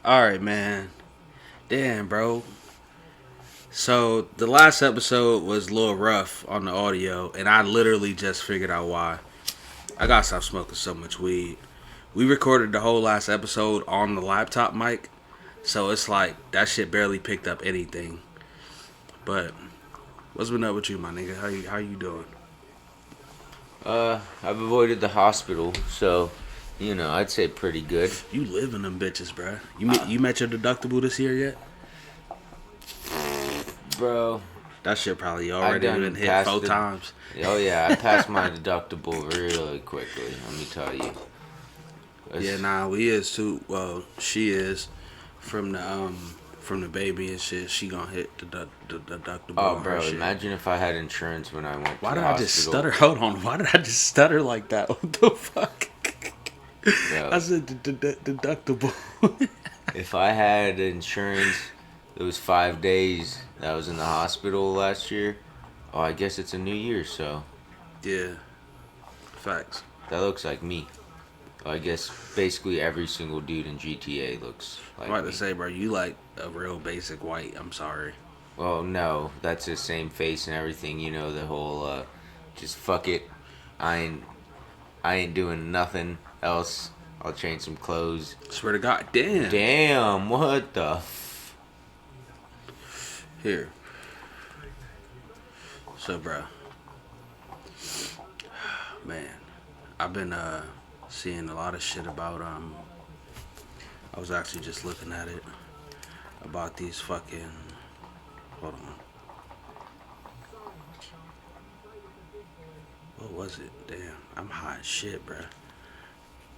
Alright, man. Damn, bro. So, the last episode was a little rough on the audio, and I literally just figured out why. I gotta stop smoking so much weed. We recorded the whole last episode on the laptop mic, so it's like that shit barely picked up anything. But, what's been up with you, my nigga? How you doing? I've avoided the hospital, so, I'd say pretty good. You live in them bitches, bruh. You met your deductible this year yet? Bro, That shit probably already been hit 4 times. Oh yeah, I passed my deductible really quickly, let me tell you. Yeah, nah, we is too. Well, she is from the baby and shit. She gonna hit the deductible. Oh, on bro, her shit. imagine if I had insurance when I went to Why the did I hospital. just stutter? Hold on. Why did I just stutter like that? What the fuck? Bro, I said deductible. if I had insurance those 5 days that I was in the hospital last year, oh, I guess it's a new year, so Yeah, facts. that looks like me. I guess basically every single dude in GTA looks like I'm about me. to say, bro, you like a real basic white. I'm sorry. Well, no, that's the same face and everything. The whole just fuck it. I ain't doing nothing else. I'll change some clothes. Swear to God, damn. Damn, what the? Here. So, bro, man, I've been seeing a lot of shit about I was actually just looking at it about these fucking. Hold on. What was it? Damn, I'm hot as shit, bro.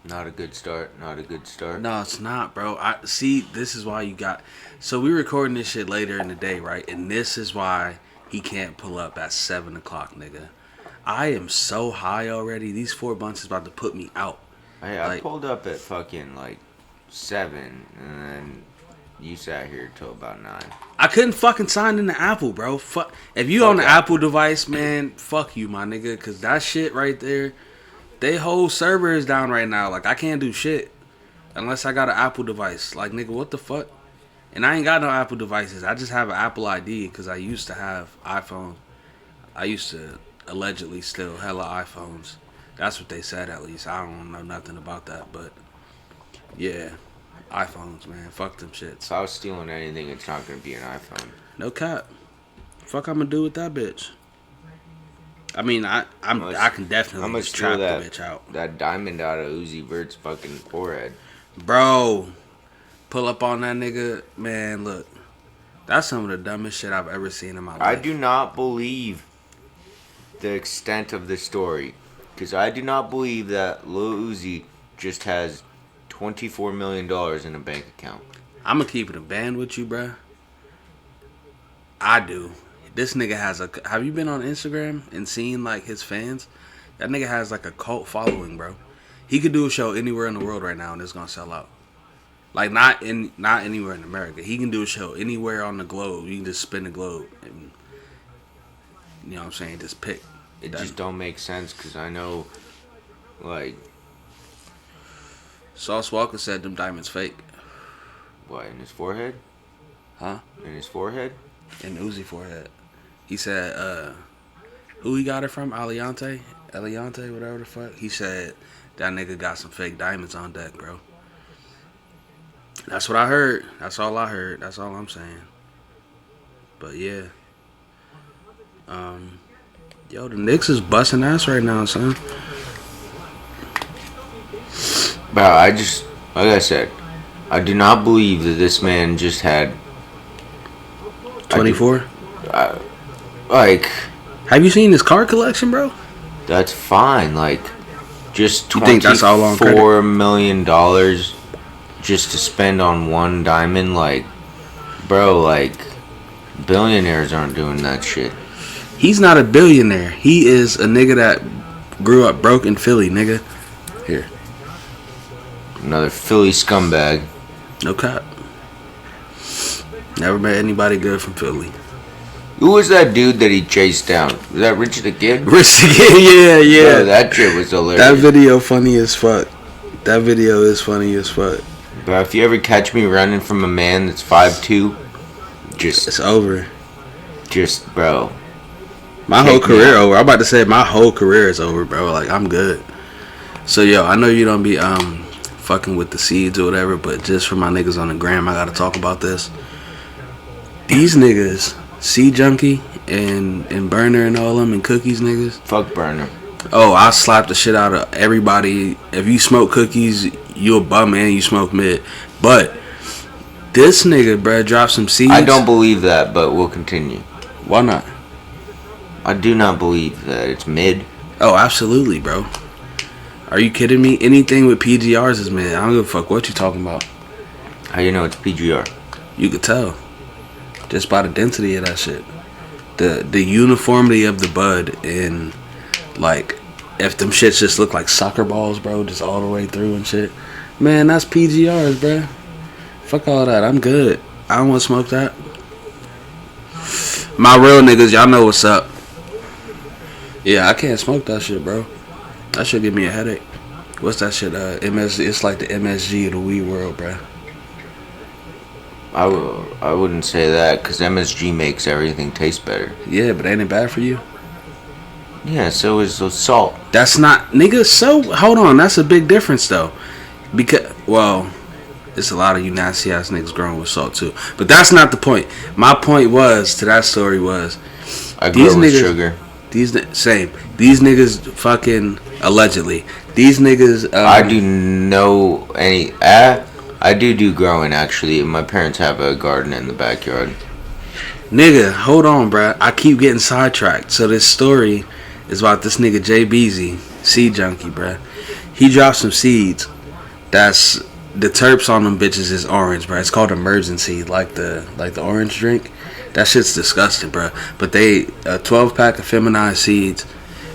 Not a good start. Not a good start. No, it's not, bro. I see. This is why you got. So we recording this shit later in the day, right? And this is why he can't pull up at 7 o'clock, nigga. I am so high already. These 4 months is about to put me out. I pulled up at fucking 7, and then you sat here till about 9. I couldn't fucking sign into Apple, bro. Fuck. If you on the Apple device, man, fuck you, my nigga. Cause that shit right there, they whole server is down right now. Like, I can't do shit unless I got an Apple device. Like, nigga, what the fuck? And I ain't got no Apple devices. I just have an Apple ID because I used to have iPhone. I used to allegedly steal hella iPhones. That's what they said, at least. I don't know nothing about that, but yeah, iPhones, man. Fuck them shits. If I was stealing anything, it's not gonna be an iPhone. No cap. Fuck, I'm gonna do with that bitch. I mean, I can definitely just trap the bitch out. That diamond out of Uzi Vert's fucking forehead. Bro, pull up on that nigga. Man, look. That's some of the dumbest shit I've ever seen in my life. I do not believe the extent of the story. Because I do not believe that Lil Uzi just has $24 million in a bank account. I'm gonna keep it a band with you, bruh. I do. This nigga has a. Have you been on Instagram and seen his fans? That nigga has a cult following, bro. He could do a show anywhere in the world right now and it's gonna sell out. Not anywhere in America. He can do a show anywhere on the globe. You can just spin the globe and you know what I'm saying, just pick. It just don't make sense because I know, Sauce Walker said them diamonds fake. What, in his forehead? Huh? In his forehead? In Uzi forehead. He said, who he got it from? Eliante, whatever the fuck. He said that nigga got some fake diamonds on deck, bro. That's what I heard. That's all I heard. That's all I'm saying. But yeah. Yo, the Knicks is busting ass right now, son. Bro, like I said, I do not believe that this man just had 24? Have you seen his car collection, bro? That's fine. Just You think that's all on credit? $24 million just to spend on one diamond. Billionaires aren't doing that shit. He's not a billionaire. He is a nigga that grew up broke in Philly, nigga. Here. Another Philly scumbag. No cap. Never met anybody good from Philly. Who was that dude that he chased down? Was that Richard the Kid? Richard the Kid, yeah. Bro, that shit was hilarious. That video funny as fuck. That video is funny as fuck. But if you ever catch me running from a man that's 5'2", It's over. Just, bro. My whole career over. I'm about to say my whole career is over, bro. Like, I'm good. So, yo, I know you don't be fucking with the seeds or whatever, but just for my niggas on the gram, I gotta talk about this. These niggas, Seed Junkie and Burner and all them and Cookies niggas. Fuck Burner. Oh, I slap the shit out of everybody. If you smoke Cookies, you a bum and you smoke mid. But this nigga, bro, dropped some seeds. I don't believe that, but we'll continue. Why not? I do not believe that it's mid. Oh, absolutely, bro. Are you kidding me? Anything with PGRs is mid. I don't give a fuck what you talking about. How you know it's PGR? You could tell. Just by the density of that shit. The uniformity of the bud and, like, if them shits just look like soccer balls, bro, just all the way through and shit. Man, that's PGRs, bro. Fuck all that. I'm good. I don't want to smoke that. My real niggas, y'all know what's up. Yeah, I can't smoke that shit, bro. That should give me a headache. What's that shit? MSG. It's like the MSG of the weed world, bro. I wouldn't say that, because MSG makes everything taste better. Yeah, but ain't it bad for you? Yeah, so is the salt. That's not, nigga. So hold on, that's a big difference though. Because, well, it's a lot of you nasty ass niggas growing with salt too. But that's not the point. My point was to that story was I grow with sugar. These niggas fucking allegedly. These niggas. I do know any. I do growing actually. My parents have a garden in the backyard. Nigga, hold on, bruh. I keep getting sidetracked. So this story is about this nigga JBZ, Seed Junkie, bruh. He dropped some seeds. That's the terps on them bitches is orange, bruh. It's called emergency, like the orange drink. That shit's disgusting, bruh. But they a 12-pack of feminized seeds,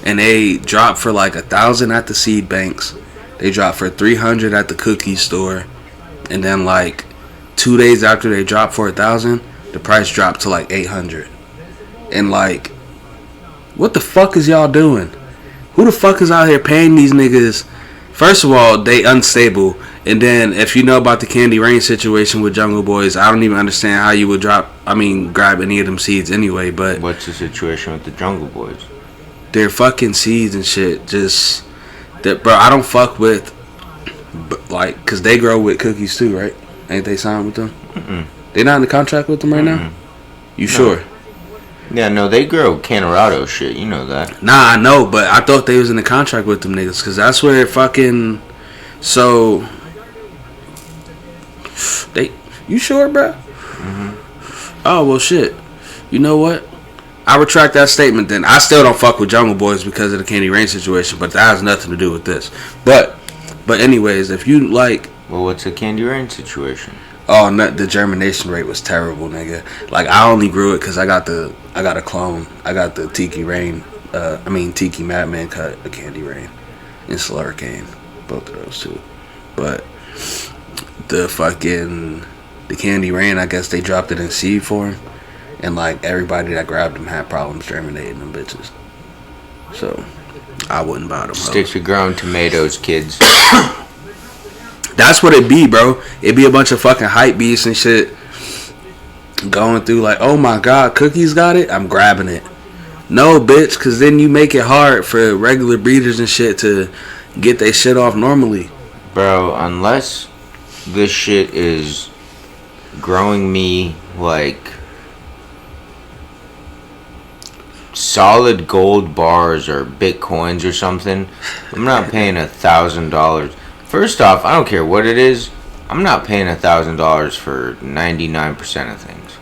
and they drop for like 1,000 at the seed banks. They drop for 300 at the cookie store, and then like 2 days after they drop for 1,000, the price dropped to like 800. And like, what the fuck is y'all doing? Who the fuck is out here paying these niggas? First of all, they unstable. And then if you know about the Candy Rain situation with Jungle Boys, I don't even understand how you would grab any of them seeds anyway. But what's the situation with the Jungle Boys? They're fucking seeds and shit. Just that, bro. I don't fuck with, like, cause they grow with Cookies too, right? Ain't they signed with them? Mm-mm. They not in the contract with them right now? You sure? Yeah, no, they grow Colorado shit. You know that. Nah, I know, but I thought they was in the contract with them niggas, cause that's where fucking. So you sure, bro? Oh well, shit. You know what? I retract that statement. Then I still don't fuck with Jungle Boys because of the Candy Rain situation, but that has nothing to do with this. But anyways, if you like. Well, what's the Candy Rain situation? Oh, no, the germination rate was terrible, nigga. Like, I only grew it because I got a clone. I got the Tiki Rain. Tiki Madman cut a Candy Rain and Slurricane, both of those two. But the Candy Rain, I guess they dropped it in seed form, and like everybody that grabbed them had problems germinating them bitches. So I wouldn't buy them. Stick to growing tomatoes, kids. That's what it be, bro. It be a bunch of fucking hype beasts and shit going through like, oh my god, Cookies got it, I'm grabbing it. No, bitch, because then you make it hard for regular breeders and shit to get their shit off normally. Bro, unless this shit is growing me like solid gold bars or bitcoins or something, I'm not paying $1,000. First off, I don't care what it is. I'm not paying $1,000 for 99% of things.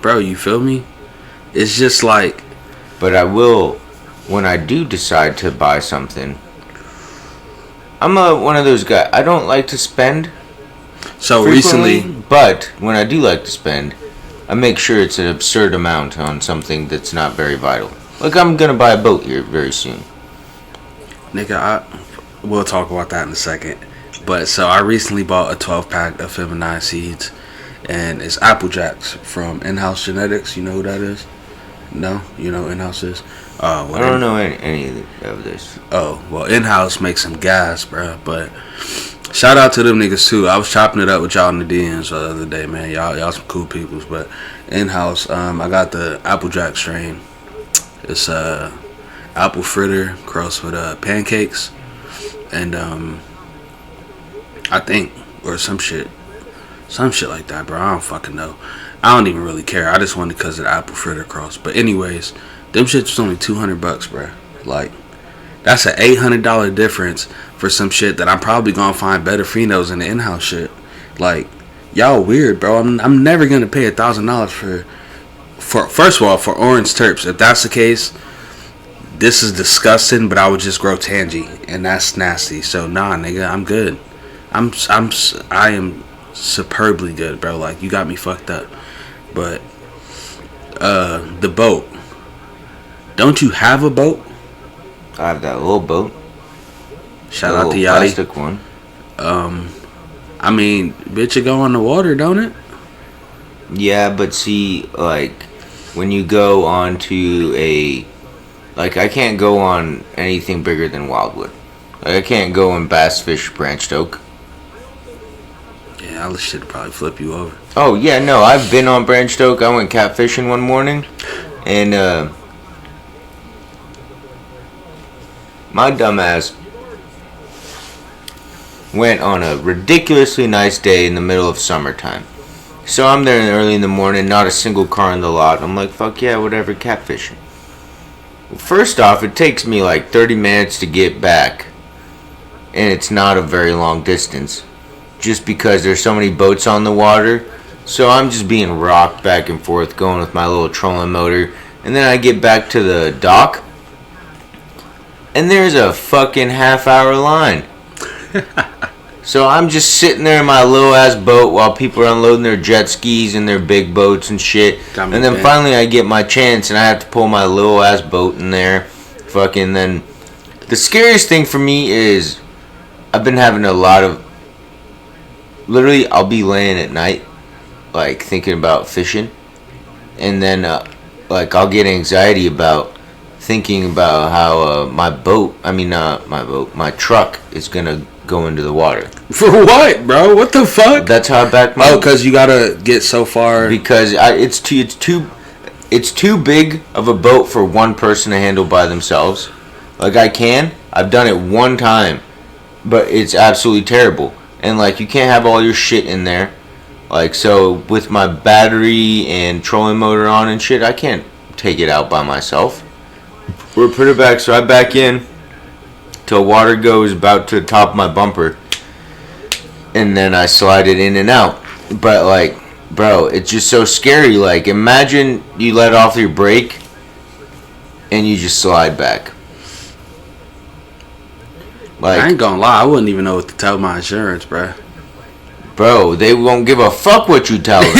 Bro, you feel me? It's just like. But I will, when I do decide to buy something. I'm one of those guys. I don't like to spend. So recently. But when I do like to spend, I make sure it's an absurd amount on something that's not very vital. Like I'm gonna buy a boat here very soon. Nigga, we'll talk about that in a second. But so I recently bought a 12-pack of feminized seeds, and it's Apple Jacks from In-House Genetics. You know who that is? No, you know in-house is. I don't know any of this. Oh well, in-house makes some gas, bro. But shout out to them niggas too. I was chopping it up with y'all in the DMs the other day, man. Y'all some cool peoples. But in-house, I got the Applejack strain. It's apple fritter crossed with pancakes, and I think or some shit like that, bro. I don't fucking know. I don't even really care. I just wanted because of the apple fritter cross. But anyways, them shits was only $200, bro. Like that's an $800 difference for some shit that I'm probably gonna find better finos in the in-house shit. Like y'all weird, bro. I'm never gonna pay $1,000 for first of all for orange terps. If that's the case, this is disgusting. But I would just grow tangy, and that's nasty. So nah, nigga, I'm good. I am superbly good, bro. Like you got me fucked up. But the boat. Don't you have a boat? I have that little boat. Shout out to Yachty. Plastic one. I mean, bitch, it go on the water, don't it? Yeah, but see, like, when you go onto like, I can't go on anything bigger than Wildwood. Like, I can't go and bass fish Branched Oak. Yeah, all this shit would probably flip you over. Oh, yeah, no, I've been on Branched Oak. I went catfishing one morning, and, my dumbass went on a ridiculously nice day in the middle of summertime. So I'm there early in the morning, not a single car in the lot. I'm like, fuck yeah, whatever, catfishing. Well, first off, it takes me like 30 minutes to get back, and it's not a very long distance, just because there's so many boats on the water. So I'm just being rocked back and forth, going with my little trolling motor, and then I get back to the dock, and there's a fucking half-hour line. So I'm just sitting there in my little ass boat while people are unloading their jet skis and their big boats and shit. And then finally I get my chance and I have to pull my little ass boat in there. Fucking then. The scariest thing for me is I've been having a lot of. Literally, I'll be laying at night, like thinking about fishing. And then, like, I'll get anxiety about thinking about how my truck is gonna go into the water. For what, bro? What the fuck? That's how I back my. Oh, because you gotta get so far. Because it's too big of a boat for one person to handle by themselves. Like I've done it one time, but it's absolutely terrible. And like you can't have all your shit in there. Like so, with my battery and trolling motor on and shit, I can't take it out by myself. We're put it back, so I back in till water goes about to the top of my bumper, and then I slide it in and out. But like, bro, it's just so scary. Like, imagine you let off your brake and you just slide back. Like, I ain't gonna lie, I wouldn't even know what to tell my insurance, bro. Bro, they won't give a fuck what you tell them.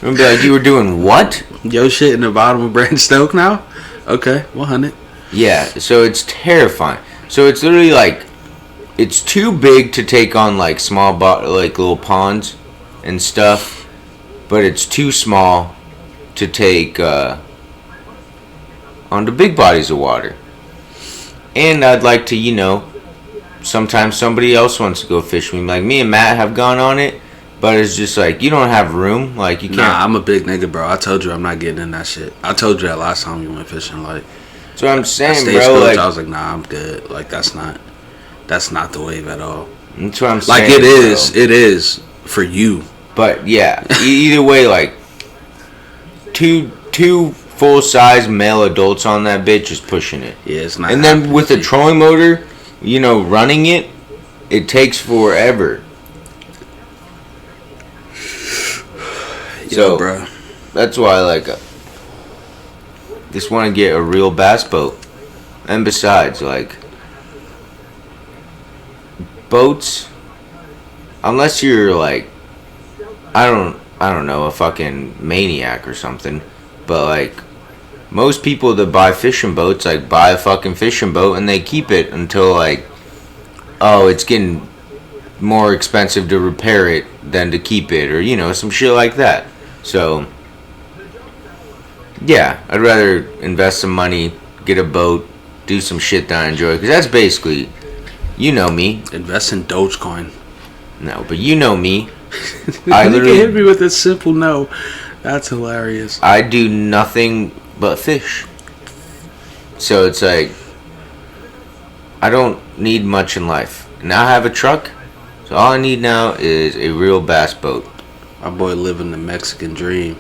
They'll be like, you were doing what? Yo shit in the bottom of Branched Oak now? Okay, 100. Yeah, so it's terrifying. So it's literally like, it's too big to take on like small, like little ponds and stuff, but it's too small to take onto big bodies of water. And I'd like to, sometimes somebody else wants to go fishing. Like me and Matt have gone on it, but it's just like you don't have room. Like you can't. Nah, I'm a big nigga, bro. I told you I'm not getting in that shit. I told you that last time we went fishing. Like, that's what I'm saying, bro. Like, I was like, nah, I'm good. Like that's not the wave at all. That's what I'm saying. Like it is for you. But yeah, either way, like two full size male adults on that bitch is pushing it. Yeah, it's not. And then with the trolling motor, running it takes forever. So, bro, that's why I just want to get a real bass boat. And besides, like, boats, unless you're like, I don't know, a fucking maniac or something, but like, most people that buy fishing boats, like, buy a fucking fishing boat and they keep it until, like, oh, it's getting more expensive to repair it than to keep it, or, some shit like that. So, Yeah, I'd rather invest some money, get a boat, do some shit that I enjoy. Because that's basically, you know me. Invest in Dogecoin. No, but you know me. I literally hit me with a simple no. That's hilarious. I do nothing but fish. So it's like, I don't need much in life. Now I have a truck, so all I need now is a real bass boat. My boy living the Mexican dream.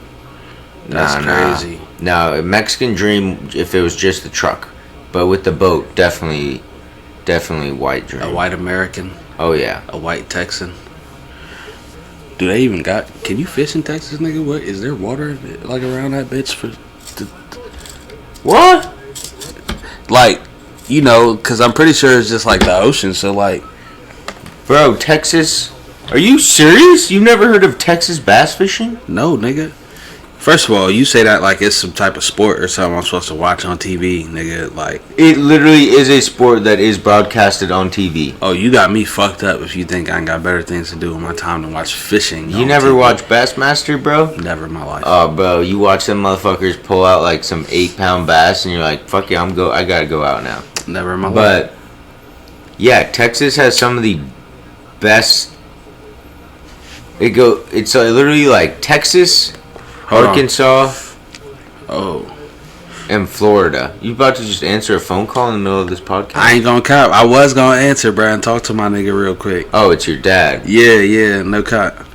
That's crazy. Now, a Mexican dream if it was just the truck. But with the boat, definitely white dream. A white American. Oh, yeah. A white Texan. Do they even got... Can you fish in Texas, nigga? What? Is there water, like, around that bitch? What? Like, you know, because I'm pretty sure it's just, like, the ocean, so, like... Bro, Texas... Are you serious? You've never heard of Texas bass fishing? No, nigga. First of all, you say that like it's some type of sport or something I'm supposed to watch on TV, nigga. Like, it literally is a sport that is broadcasted on TV. Oh, you got me fucked up if you think I ain't got better things to do with my time than watch fishing. You never watch Bassmaster, bro? Never in my life. Oh, bro, you watch them motherfuckers pull out like some 8-pound bass, and you're like, "Fuck yeah, I gotta go out now." Never in my life. But yeah, Texas has some of the best. It's literally like Texas, Arkansas, and Florida. You about to just answer a phone call in the middle of this podcast? I ain't gonna cap. I was gonna answer, bro, and talk to my nigga real quick. Oh, it's your dad. Yeah, no cap.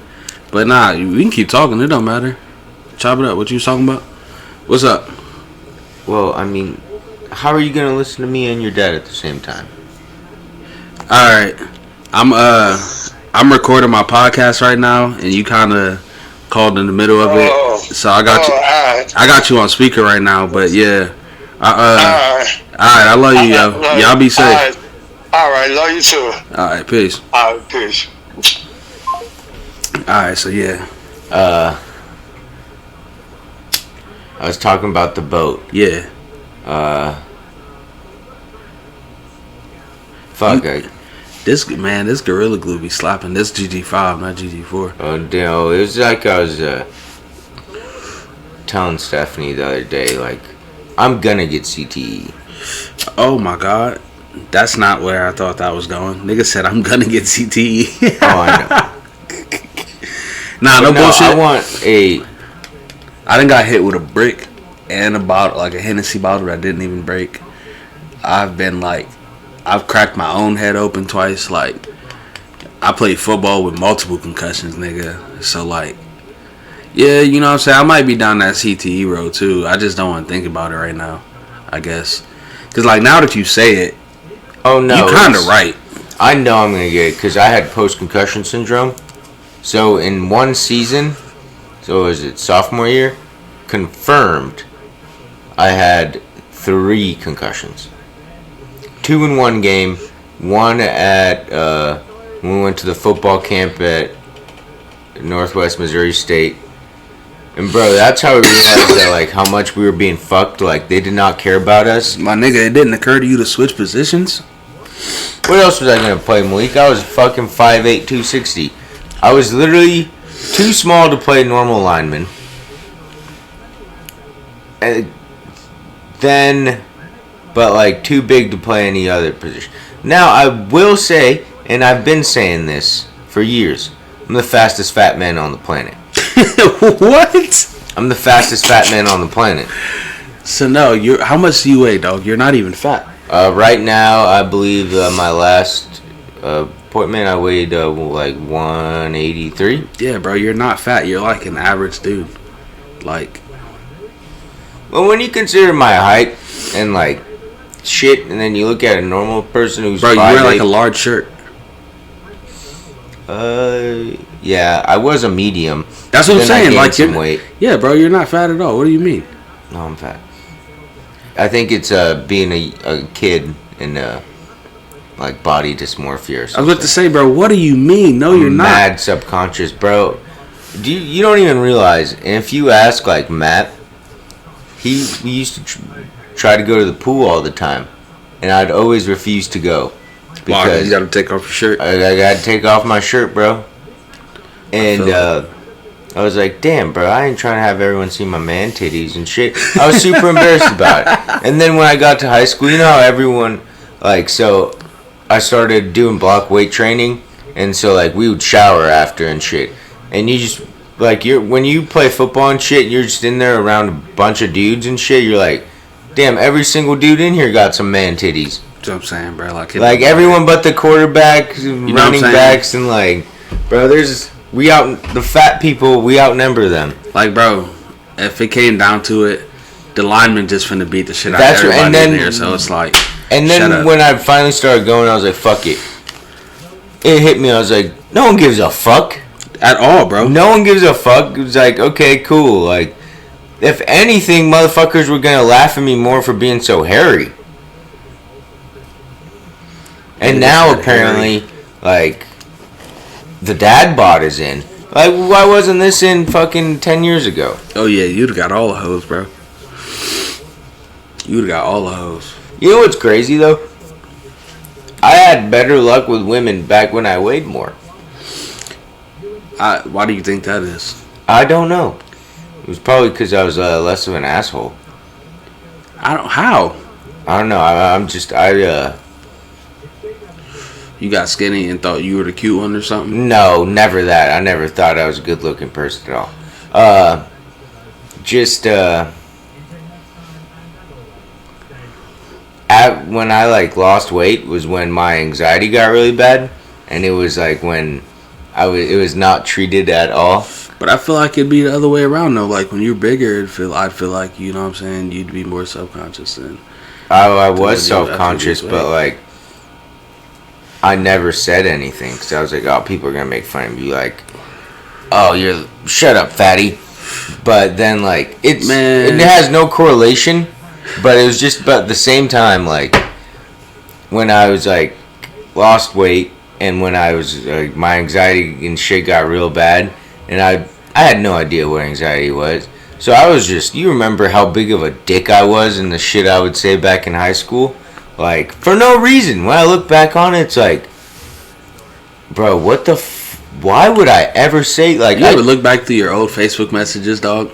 But nah, we can keep talking. It don't matter. Chop it up. What you talking about? What's up? Well, I mean, how are you gonna listen to me and your dad at the same time? All right, I'm recording my podcast right now, and you kind of called in the middle of it, so I got you. Right. I got you on speaker right now, but yeah. All right, I love you, yo. Y'all be safe. All right, love you too. All right, peace. All right, peace. All right, so yeah. I was talking about the boat. Yeah. This Gorilla Glue be slapping. This GG5, not GG4. Oh, no, it was like I was telling Stephanie the other day, like, I'm gonna get CTE. Oh my God, that's not where I thought that was going. Nigga said I'm gonna get CTE. Oh, I know. No bullshit. I done got hit with a brick and a bottle, like a Hennessy bottle that didn't even break. I've cracked my own head open twice. Like, I played football with multiple concussions, nigga. So, like, yeah, you know what I'm saying? I might be down that CTE road, too. I just don't want to think about it right now, I guess. Because, like, now that you say it, oh, no, you kind of right. I know I'm going to get it because I had post-concussion syndrome. So, in one season, so was it sophomore year, confirmed, I had 3 concussions. 2 in one game, 1 at when we went to the football camp at Northwest Missouri State. And bro, that's how we realized that, like, how much we were being fucked. Like, they did not care about us. My nigga, it didn't occur to you to switch positions? What else was I gonna play, Malik? I was fucking 5'8", 260. I was literally too small to play normal lineman. And then, but like too big to play any other position. Now I will say, and I've been saying this for years, I'm the fastest fat man on the planet. What? I'm the fastest fat man on the planet. So no, how much do you weigh, dog? You're not even fat. Right now, I believe my last appointment, I weighed like 183. Yeah, bro, you're not fat. You're like an average dude. Like, well, when you consider my height and like shit, and then you look at a normal person who's bro, you wear like a large shirt. Yeah, I was a medium. That's what I'm saying. Like, some weight. Yeah, bro, you're not fat at all. What do you mean? No, I'm fat. I think it's being a kid and like body dysmorphia or something. I was about to say, bro, what do you mean? No, you're not. Mad subconscious, bro. You don't even realize. And if you ask like Matt, we used to try to go to the pool all the time, and I'd always refuse to go because you got to take off your shirt. I got to take off my shirt, bro. And I was like, damn, bro, I ain't trying to have everyone see my man titties and shit. I was super embarrassed about it. And then when I got to high school, you know how everyone, like, so I started doing block weight training. And so, like, we would shower after and shit. And you just, like, when you play football and shit, you're just in there around a bunch of dudes and shit. You're like, damn, every single dude in here got some man titties. That's what I'm saying, bro. Like everyone but the quarterback, running backs, and, like, bro, the fat people, we outnumber them. Like, bro, if it came down to it, the linemen just finna beat the shit out of everybody in there. So it's like, and then when I finally started going, I was like, fuck it. It hit me. I was like, no one gives a fuck. At all, bro. No one gives a fuck. It was like, okay, cool. Like, if anything, motherfuckers were gonna laugh at me more for being so hairy. And now, apparently, like, the dad bod is in. Like, why wasn't this in fucking 10 years ago? Oh, yeah, you'd have got all the hoes, bro. You'd have got all the hoes. You know what's crazy, though? I had better luck with women back when I weighed more. Why do you think that is? I don't know. It was probably because I was less of an asshole. How? I don't know. You got skinny and thought you were the cute one or something? No, never that. I never thought I was a good looking person at all. When I, like, lost weight was when my anxiety got really bad, and it was like when it was not treated at all. But I feel like it'd be the other way around though. Like when you're bigger, I'd feel like, you know what I'm saying, you'd be more self-conscious than. I was self-conscious, but, like, I never said anything because I was like, oh, people are gonna make fun of me, like, oh, shut up, fatty. But then, like, it has no correlation. But it was just about the same time, like, when I was, like, lost weight and when I was, like, my anxiety and shit got real bad, and I had no idea what anxiety was. So I was just, you remember how big of a dick I was and the shit I would say back in high school? Like, for no reason. When I look back on it, it's like, bro, what the why would I ever say, like... You ever look back through your old Facebook messages, dog?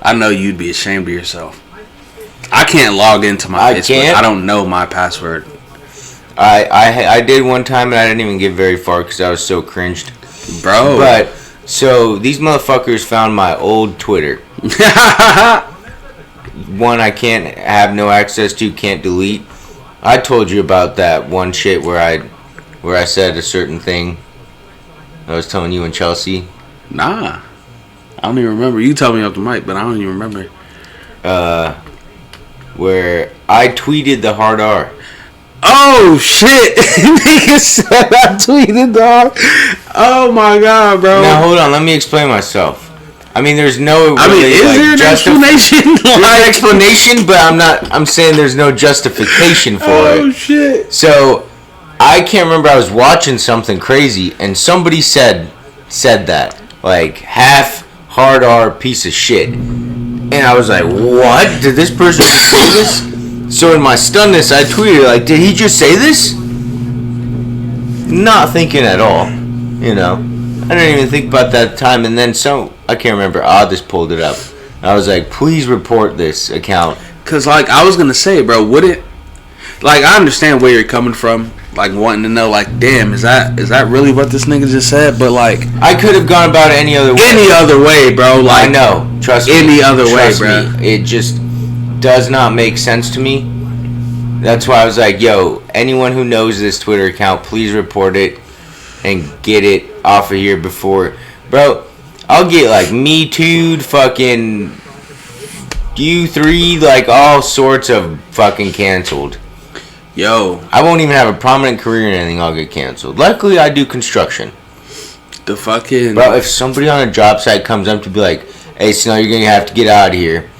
I know you'd be ashamed of yourself. I can't log into my Facebook. Can't? I don't know my password. I did one time and I didn't even get very far because I was so cringed. Bro. But, so, these motherfuckers found my old Twitter. One I can't have no access to, can't delete. I told you about that one shit where I said a certain thing. I was telling you and Chelsea. Nah. I don't even remember. You told me off the mic, but I don't even remember. Where I tweeted the hard R. Oh, shit. Nigga said I tweeted the hard. Oh, my God, bro. Now, hold on. Let me explain myself. I mean, there's no... is there an explanation? There's an explanation, but I'm saying there's no justification for it. Oh, shit. So, I can't remember. I was watching something crazy, and somebody said that. Like, half hard R piece of shit. And I was like, what? Did this person just say this? So in my stunness, I tweeted, like, did he just say this? Not thinking at all. You know? I didn't even think about that time. And then I can't remember, just pulled it up. I was like, please report this account. Because, like, I was going to say, bro, would it... Like, I understand where you're coming from. Like, wanting to know, like, damn, is that really what this nigga just said? But, like... I could have gone about it any other way. Any other way, bro. Like, I know. Trust me. Any other way, bro. It just does not make sense to me. That's why I was like, yo, anyone who knows this Twitter account, please report it and get it off of here before... Bro, I'll get, like, Me Too'd, fucking... U3, like, all sorts of fucking canceled. Yo. I won't even have a prominent career in anything, I'll get canceled. Luckily, I do construction. The fucking... Bro, if somebody on a job site comes up to be like, hey, Sanel, you're gonna have to get out of here.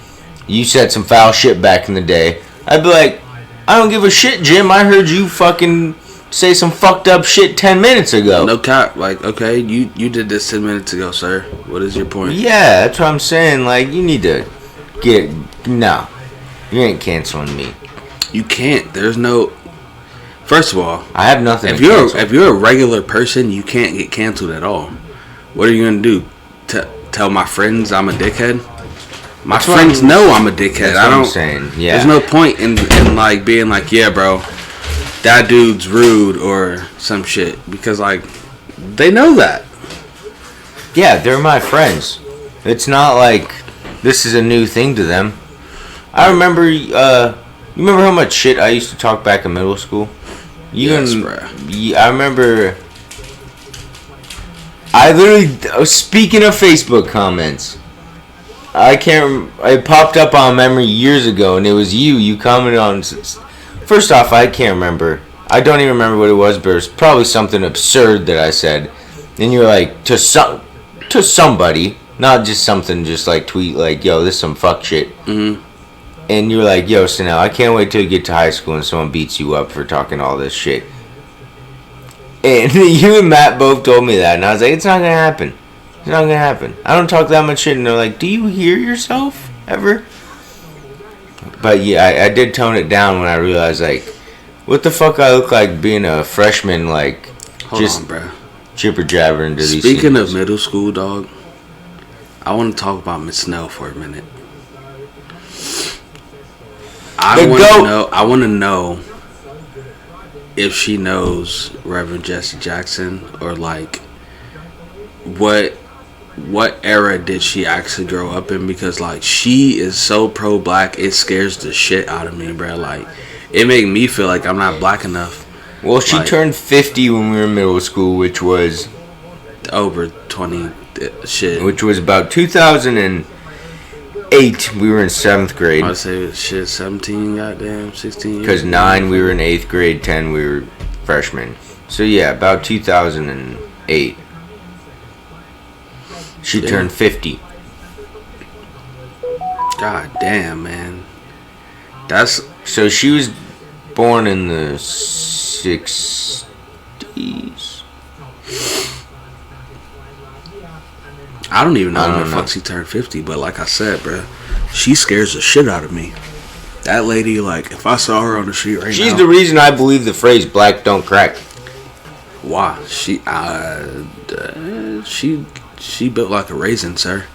You said some foul shit back in the day. I'd be like, I don't give a shit, Jim. I heard you fucking say some fucked up shit 10 minutes ago. No cap. Like, okay, you did this 10 minutes ago, sir. What is your point? Yeah, that's what I'm saying. Like, you need to get... No. You ain't canceling me. You can't. There's no... First of all... I have nothing If you're a regular person, you can't get canceled at all. What are you gonna do? Tell my friends I'm a dickhead? My friends know I'm a dickhead. That's what I'm saying. Yeah. There's no point in like being like, yeah, bro, that dude's rude or some shit, because like they know that. Yeah, they're my friends. It's not like this is a new thing to them. I remember. You remember how much shit I used to talk back in middle school? Yes, bro. I remember. Speaking of Facebook comments, I can't. It popped up on memory years ago, and it was you. You commented on. First off, I can't remember. I don't even remember what it was, but it was probably something absurd that I said. And you're like, to somebody, not just something, just like tweet like, yo, this is some fuck shit. Mm-hmm. And you're like, yo, Sanel, I can't wait till you get to high school and someone beats you up for talking all this shit. And you and Matt both told me that, and I was like, it's not gonna happen. It's not gonna happen. I don't talk that much shit. And they're like, do you hear yourself ever? But yeah, I did tone it down when I realized, like, what the fuck I look like being a freshman, like, Hold on, bro. Jibber jabber into these. Speaking of middle school, dog, I want to talk about Miss Snell for a minute. I want to know if she knows Reverend Jesse Jackson, or like what era did she actually grow up in, because like she is so pro black, it scares the shit out of me, bro. Like it make me feel like I'm not black enough. Well, she turned 50 when we were in middle school, which was over 20 shit. Which was about 2008. We were in 7th grade. I'd say shit 17, goddamn 16. Because 9 we were in 8th grade, 10 we were freshmen. So yeah, about 2008. She turned 50. God damn, man. That's so she was born in the 60s. I don't even know when the fuck she turned 50, but like I said, bro, she scares the shit out of me. That lady, like, if I saw her on the street right now, she's the reason I believe the phrase "black don't crack." Why? She built like a raisin, sir.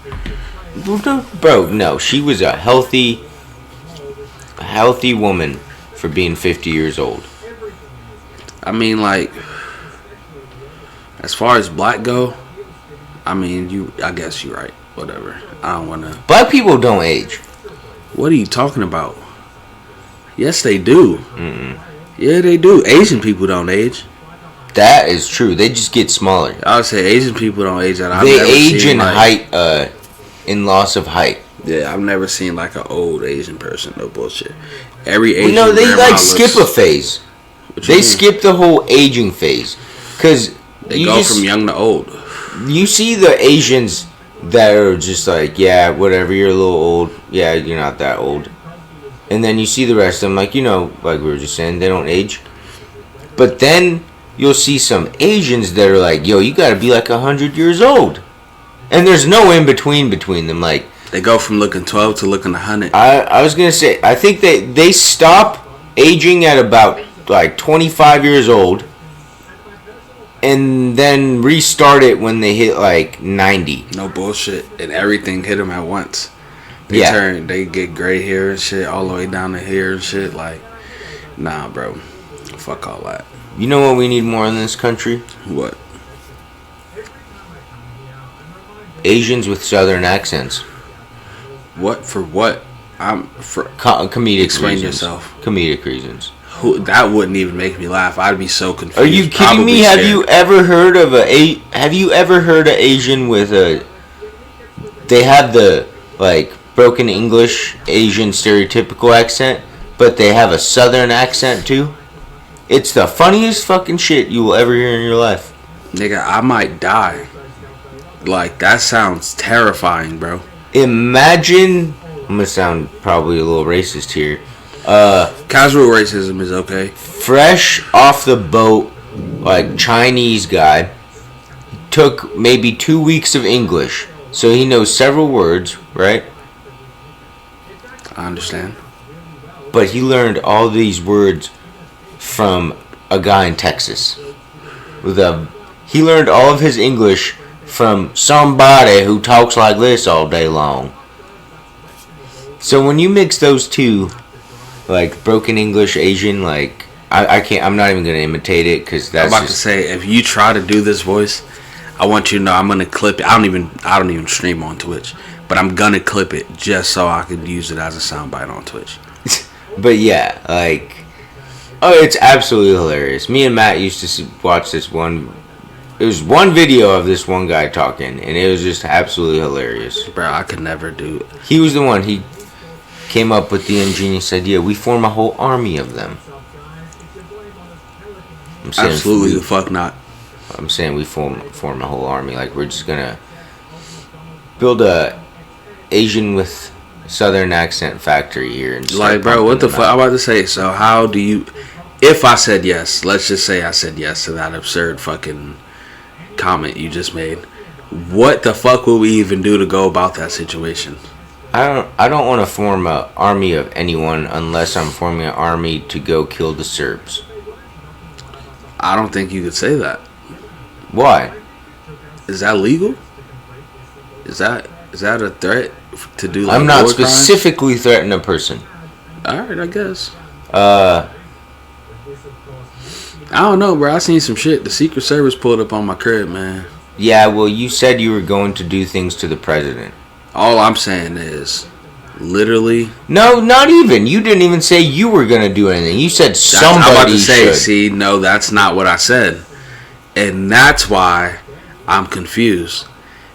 Bro, no, she was a healthy woman for being 50 years old. I mean, like, as far as black go, I mean, I guess you're right. Whatever. I don't want to. Black people don't age. What are you talking about? Yes, they do. Mm-mm. Yeah, they do. Asian people don't age. That is true. They just get smaller. I would say Asian people don't age. That they age in height, in loss of height. Yeah, I've never seen like an old Asian person. No bullshit. Every Asian. No, they like skip a phase. They skip the whole aging phase, because they go from young to old. You see the Asians that are just like, yeah, whatever, you're a little old. Yeah, you're not that old. And then you see the rest of them, like, you know, like we were just saying, they don't age. But then you'll see some Asians that are like, yo, you gotta be like 100 years old. And there's no in between them. Like, they go from looking 12 to looking 100. I was gonna say, I think they stop aging at about like 25 years old, and then restart it when they hit like 90. No bullshit. And everything hit them at once. They get gray hair and shit all the way down to here and shit. Like, nah, bro. Fuck all that. You know what we need more in this country? What? Asians with southern accents. What? For what? Comedic Explain reasons. yourself. Comedic reasons. That wouldn't even make me laugh. I'd be so confused. Are you kidding me? Scared. Have you ever heard of an Asian with a? They have the like broken English Asian stereotypical accent, but they have a southern accent too. It's the funniest fucking shit you will ever hear in your life. Nigga, I might die. Like, that sounds terrifying, bro. Imagine, I'm gonna sound probably a little racist here. Casual racism is okay. Fresh off the boat, like Chinese guy, took maybe 2 weeks of English, so he knows several words, right? I understand. But he learned all these words from a guy in Texas. He learned all of his English from somebody who talks like this all day long. So when you mix those two, like broken English, Asian, like I can't. I'm not even gonna imitate it because that's. I'm about to say, if you try to do this voice, I want you to know I'm gonna clip it. I don't even stream on Twitch, but I'm gonna clip it just so I can use it as a soundbite on Twitch. But yeah, like, oh, it's absolutely hilarious. Me and Matt used to watch this one. It was one video of this one guy talking, and it was just absolutely hilarious. Bro, I could never do it. He was the one. He came up with the ingenious idea. We form a whole army of them. Absolutely the fuck not. I'm saying we form a whole army. Like, we're just gonna build a Asian with Southern accent factory here. And like, bro, what the fuck? I'm about to say, so how do you... If I said yes, let's just say I said yes to that absurd fucking comment you just made. What the fuck will we even do to go about that situation? I don't want to form an army of anyone unless I'm forming an army to go kill the Serbs. I don't think you could say that. Why? Is that legal? Is that a threat to do? Like, I'm not specifically threatening a person. All right, I guess. I don't know, bro. I seen some shit. The Secret Service pulled up on my crib, man. Yeah, well, you said you were going to do things to the president. All I'm saying is, literally. No, not even. You didn't even say you were going to do anything. You said somebody I'm about to say, should. see, no, that's not what I said. And that's why I'm confused.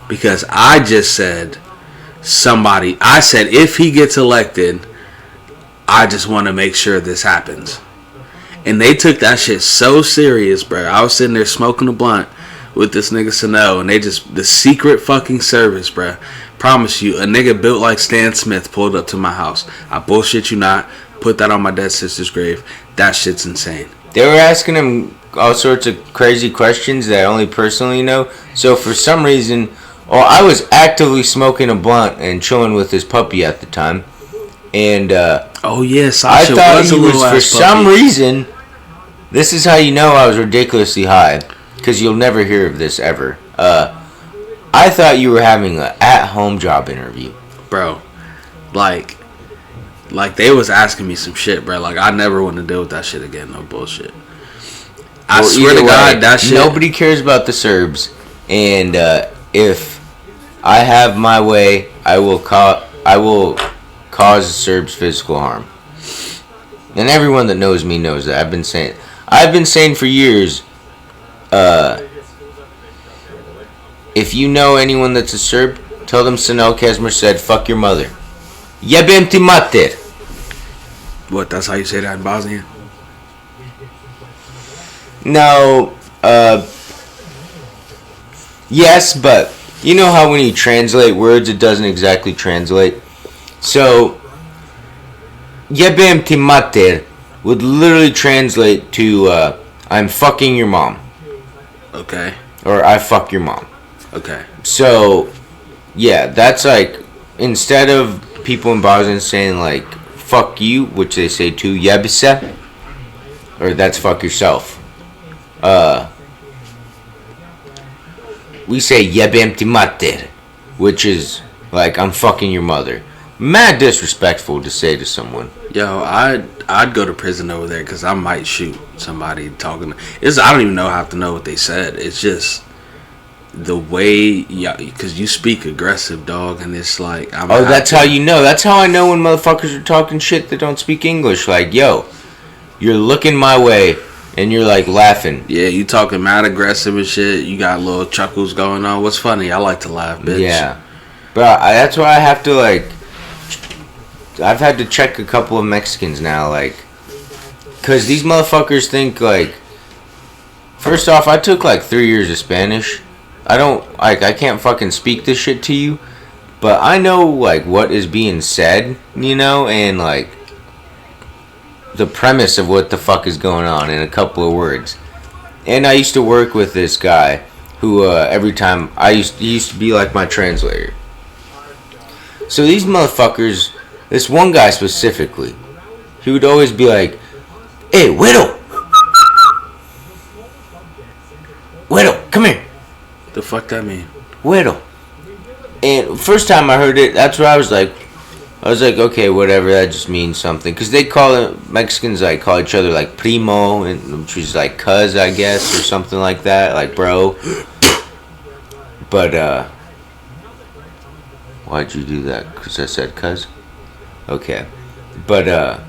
Because I just said somebody. I said if he gets elected, I just want to make sure this happens. And they took that shit so serious, bro. I was sitting there smoking a blunt with this nigga Sanel, and the Secret fucking Service, bro. Promise you, a nigga built like Stan Smith pulled up to my house. I bullshit you not. Put that on my dead sister's grave. That shit's insane. They were asking him all sorts of crazy questions that I only personally know. So for some reason, I was actively smoking a blunt and chilling with his puppy at the time. And oh yeah, Sasha I thought was a he was, little for ass some puppy. reason, this is how you know I was ridiculously high. Because you'll never hear of this ever. I thought you were having an at-home job interview. Bro, like they was asking me some shit, bro. Like, I never want to deal with that shit again. No bullshit. I swear to God, that shit. Nobody cares about the Serbs. And if I have my way, I will cause the Serbs physical harm. And everyone that knows me knows that. I've been saying for years, if you know anyone that's a Serb, tell them Sanel Kesmer said, fuck your mother. Jebem ti mater. What, that's how you say that in Bosnian? No, yes, but you know how when you translate words, it doesn't exactly translate? So, Jebem ti mater would literally translate to, I'm fucking your mom. Okay. Or I fuck your mom. Okay. So, yeah, that's like, instead of people in Bosnia saying like, fuck you, which they say to jebise, or that's fuck yourself. We say jebem ti mater, which is like, I'm fucking your mother. Mad disrespectful to say to someone. Yo, I'd go to prison over there because I might shoot somebody talking. I don't even have to know what they said. It's just the way, because you speak aggressive, dog, and it's like... that's how you know. That's how I know when motherfuckers are talking shit that don't speak English. Like, yo, you're looking my way, and you're, like, laughing. Yeah, you talking mad aggressive and shit. You got little chuckles going on. What's funny? I like to laugh, bitch. Yeah. But that's why I have to, like... I've had to check a couple of Mexicans now, like... Because these motherfuckers think, like... First off, I took, like, 3 years of Spanish. I can't fucking speak this shit to you, but I know, like, what is being said, you know, and, like, the premise of what the fuck is going on in a couple of words. And I used to work with this guy who, every time, he used to be, like, my translator. So these motherfuckers, this one guy specifically, he would always be like, hey, Widow, come here. The fuck that mean? Güero. And first time I heard it, that's what I was like, okay, whatever, that just means something. Because they call it, Mexicans like call each other like primo, and which is like cuz, I guess, or something like that, like bro. But, why'd you do that? Because I said cuz? Okay. But,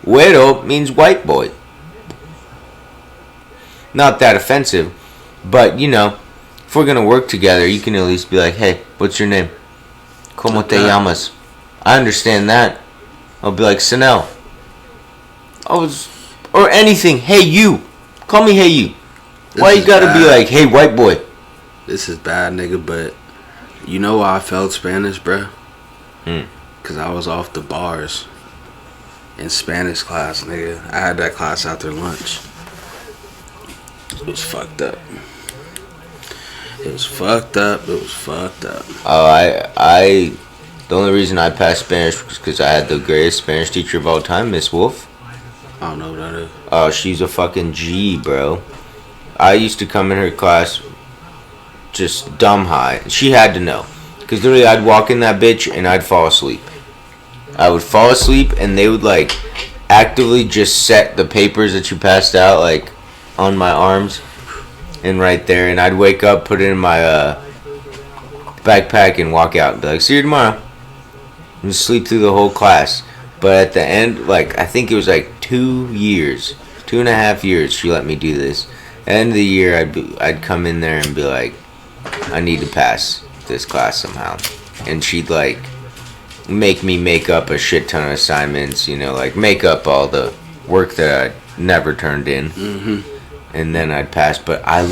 güero means white boy. Not that offensive, but, you know, if we're gonna work together, you can at least be like, hey, what's your name? ¿Cómo te llamas? I understand that. I'll be like, Sanel. Or anything. Hey, you. Call me hey, you. Why you gotta be like, hey, white boy? This is bad, nigga, but you know why I failed Spanish, bruh? Because I was off the bars in Spanish class, nigga. I had that class after lunch. It was fucked up. It was fucked up. Oh, the only reason I passed Spanish was because I had the greatest Spanish teacher of all time, Miss Wolf. I don't know what that is. Oh, she's a fucking G, bro. I used to come in her class just dumb high. She had to know. Because literally I'd walk in that bitch and I'd fall asleep. I would fall asleep and they would like actively just set the papers that you passed out like on my arms and right there, and I'd wake up, put it in my backpack and walk out and be like, see you tomorrow. And sleep through the whole class. But at the end, like, I think it was like 2 years, 2.5 years she let me do this. At the end of the year, I'd come in there and be like, I need to pass this class somehow. And she'd like make me make up a shit ton of assignments, you know, like make up all the work that I never turned in. Mm-hmm. And then I'd pass. But I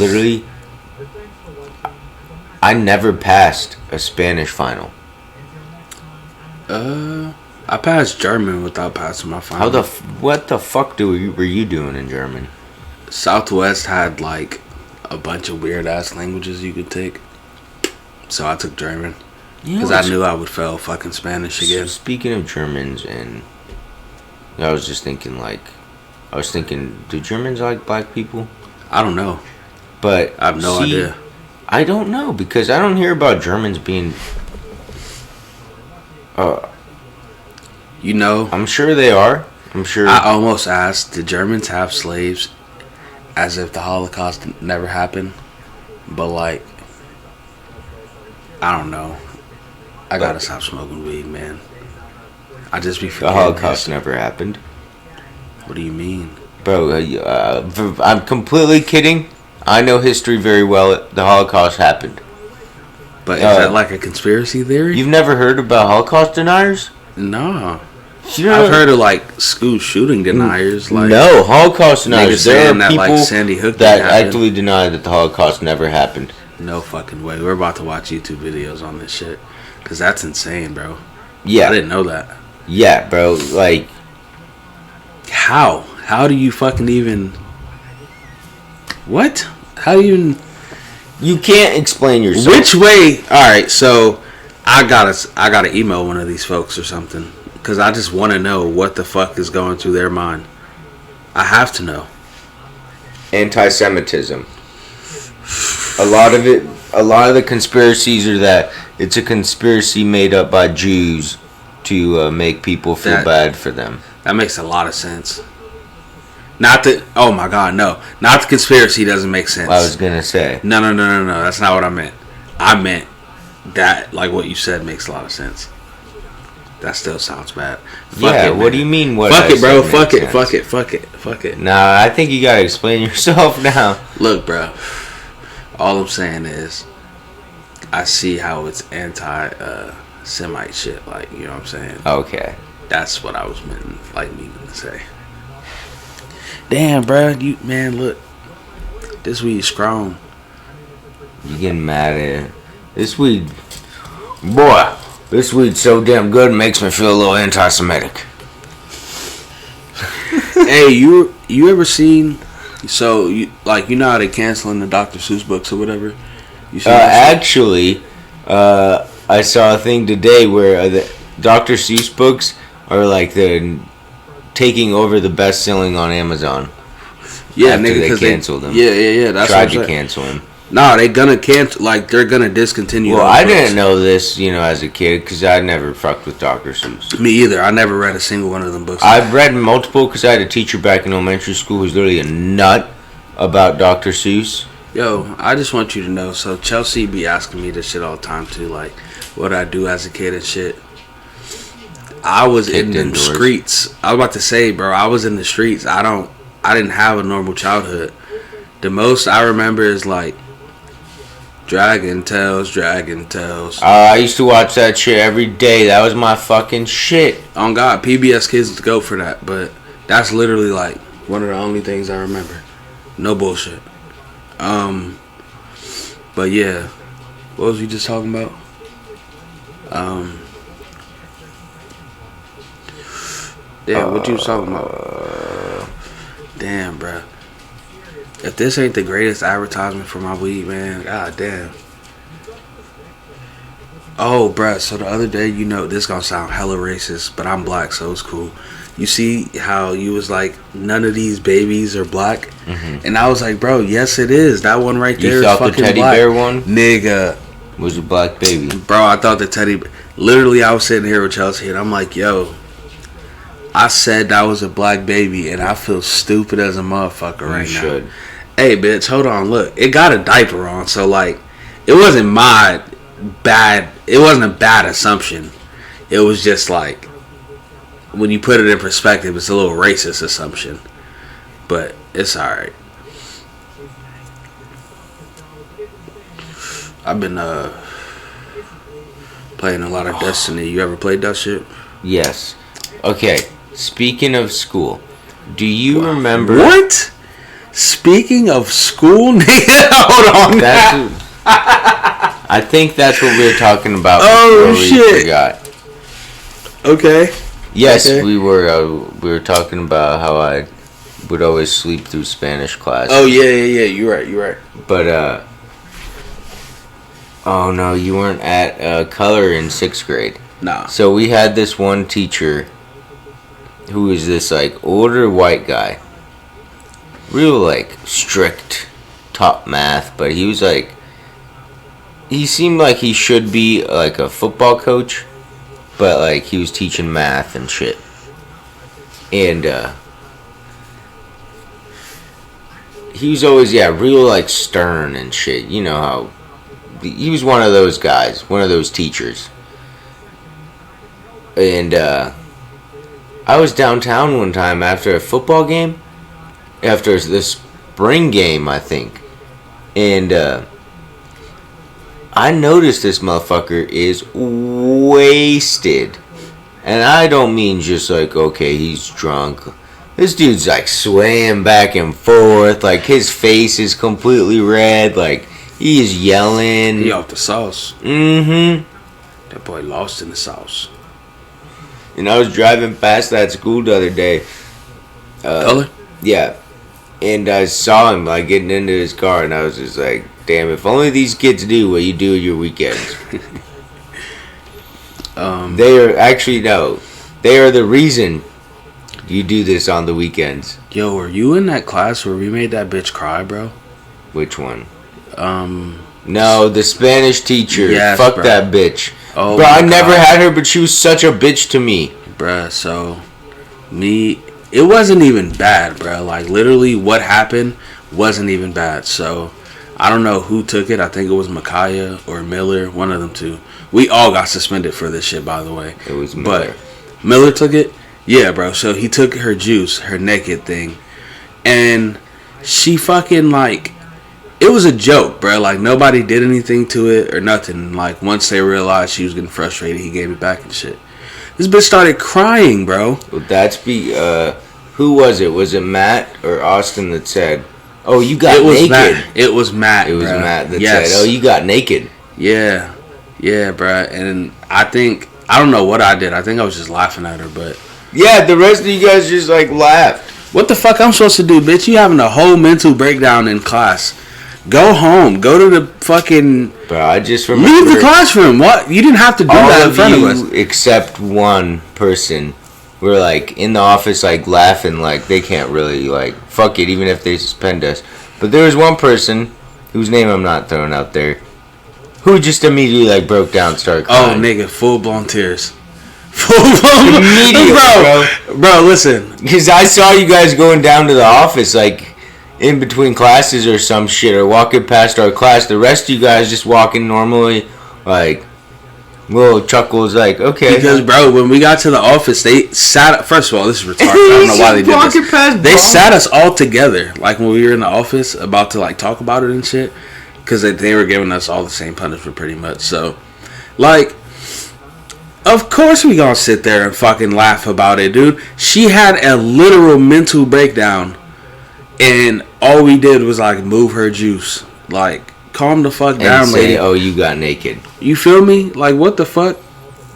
never passed a Spanish final. I passed German without passing my final. What the fuck were you doing in German? Southwest had like a bunch of weird ass languages you could take, so I took German because I knew I would fail fucking Spanish again. So speaking of Germans, and I was thinking, do Germans like black people? I don't know, but I have no idea. I don't know because I don't hear about Germans being. You know, I'm sure they are. I'm sure. I almost asked, did Germans have slaves? As if the Holocaust never happened. But like, I don't know. I gotta stop smoking weed, man. I just be forgetting. The Holocaust never happened. What do you mean? Bro, I'm completely kidding. I know history very well. The Holocaust happened. But is that like a conspiracy theory? You've never heard about Holocaust deniers? No. I've heard of like school shooting deniers. Like no, Holocaust deniers. There are people like Sandy Hook that actively deny that the Holocaust never happened. No fucking way. We're about to watch YouTube videos on this shit. Because that's insane, bro. Yeah. I didn't know that. Yeah, bro. Like, how? How do you fucking even... What? How do you even... You can't explain yourself. Which way? Alright, so I gotta email one of these folks or something. Because I just want to know what the fuck is going through their mind. I have to know. Anti-Semitism. A lot of the conspiracies are that it's a conspiracy made up by Jews to make people feel bad for them. That makes a lot of sense. Not that, oh my god, no. Not the conspiracy doesn't make sense. I was gonna say. No. That's not what I meant. I meant that, like what you said, makes a lot of sense. That still sounds bad. What do you mean? Fuck it, bro. Fuck it. Nah, I think you gotta explain yourself now. Look, bro. All I'm saying is, I see how it's anti-Semite shit. Like, you know what I'm saying? Okay. That's what I was meaning to say. Damn, bro. Look. This weed's strong. You getting mad at it? This weed, boy. This weed's so damn good, it makes me feel a little anti-Semitic. Hey, you ever seen? So you know how they canceling the Dr. Seuss books or whatever? You actually, I saw a thing today where the Dr. Seuss books are like the taking over the best selling on Amazon. Yeah, after nigga, they canceled him. Yeah. That's Tried what to I'm saying. cancel him. Nah, they gonna cancel. Like they're gonna discontinue. Well, those I books. didn't know this, as a kid, because I never fucked with Dr. Seuss. Me either. I never read a single one of them books. I've read multiple because I had a teacher back in elementary school who's literally a nut about Dr. Seuss. Yo, I just want you to know. So Chelsea be asking me this shit all the time too, like what I do as a kid and shit. I was in the streets. I was about to say, bro, I was in the streets. I didn't have a normal childhood. The most I remember is like Dragon Tales. I used to watch that shit every day. That was my fucking shit. On God, PBS Kids go for that, but that's literally like one of the only things I remember. No bullshit. But yeah, what was we just talking about? Yeah, what you was talking about? Damn, bruh. If this ain't the greatest advertisement for my weed, man, god damn. Oh, bruh, so the other day, this gonna sound hella racist, but I'm black, so it's cool. You see how you was like, none of these babies are black? Mm-hmm. And I was like, bro, yes it is. That one right there is fucking black. You thought the teddy bear one? Nigga. Was a black baby. Bro, I thought the teddy... Literally, I was sitting here with Chelsea, and I'm like, yo... I said that was a black baby, and I feel stupid as a motherfucker right now. You should. Hey, bitch, hold on, look. It got a diaper on, so, like, it wasn't my bad... It wasn't a bad assumption. It was just, like... When you put it in perspective, it's a little racist assumption. But it's alright. I've been, playing a lot of Destiny. You ever played that shit? Yes. Okay. Speaking of school, do you remember... What? Speaking of school, nigga, hold on. I think that's what we were talking about. Oh shit! We forgot. Okay. Yes, okay. We were talking about how I would always sleep through Spanish class. Oh yeah. You're right. But oh no, you weren't at Culler in 6th grade. Nah. So we had this one teacher who was this like older white guy, real like strict, taught math, but he was like, he seemed like he should be like a football coach, but like he was teaching math and shit. And he was always real like stern and shit. You know how he was one of those guys, one of those teachers. And I was downtown one time after a football game, after the spring game, I think, and I noticed this motherfucker is wasted. And I don't mean just like, okay, he's drunk. This dude's like swaying back and forth, like his face is completely red, like he is yelling. He off the sauce. Mm-hmm. That boy lost in the sauce. And I was driving past that school the other day. Culler? Yeah. And I saw him like getting into his car, and I was just like, damn, if only these kids do what you do at your weekends. They are actually, no, they are the reason you do this on the weekends. Yo, were you in that class where we made that bitch cry, bro? Which one? No, the Spanish teacher. Yes, fuck bro. That bitch. Oh, bro, I never had her, but she was such a bitch to me. Bruh, so it wasn't even bad, bruh. Like, literally what happened wasn't even bad. So, I don't know who took it. I think it was Micaiah or Miller, one of them two. We all got suspended for this shit, by the way. It was Miller. But Miller took it? Yeah, bro. So, he took her juice, her naked thing. And she fucking, like, it was a joke, bro. Like, nobody did anything to it or nothing. Like, once they realized she was getting frustrated, he gave it back and shit. This bitch started crying, bro. Well, who was it? Was it Matt or Austin that said, oh, you got naked? It was Matt. It was Matt that said, oh, you got naked. Yeah, bro. And I don't know what I did. I think I was just laughing at her, but... Yeah, the rest of you guys just, like, laughed. What the fuck I'm supposed to do, bitch? You having a whole mental breakdown in class. Go home. Go to the fucking... Bro, I just remember... Leave the classroom. What? You didn't have to do that in front of us. Except one person we're like in the office like laughing like they can't really like fuck it even if they suspend us. But there was one person whose name I'm not throwing out there who just immediately like broke down, started crying. Oh, nigga, full blown tears. Full blown Immediately, bro. Listen, because I saw you guys going down to the office like in between classes or some shit, or walking past our class. The rest of you guys just walking normally, like little chuckles, like okay. Because bro, when we got to the office, they sat. First of all, this is retarded. I don't know why they did this. They sat us all together, like when we were in the office, about to like talk about it and shit. Because they were giving us all the same punishment, pretty much. So, like, of course we gonna sit there and fucking laugh about it, dude. She had a literal mental breakdown, and all we did was like move her juice, like calm the fuck down, and say, lady. "Oh, you got naked." You feel me? Like, what the fuck,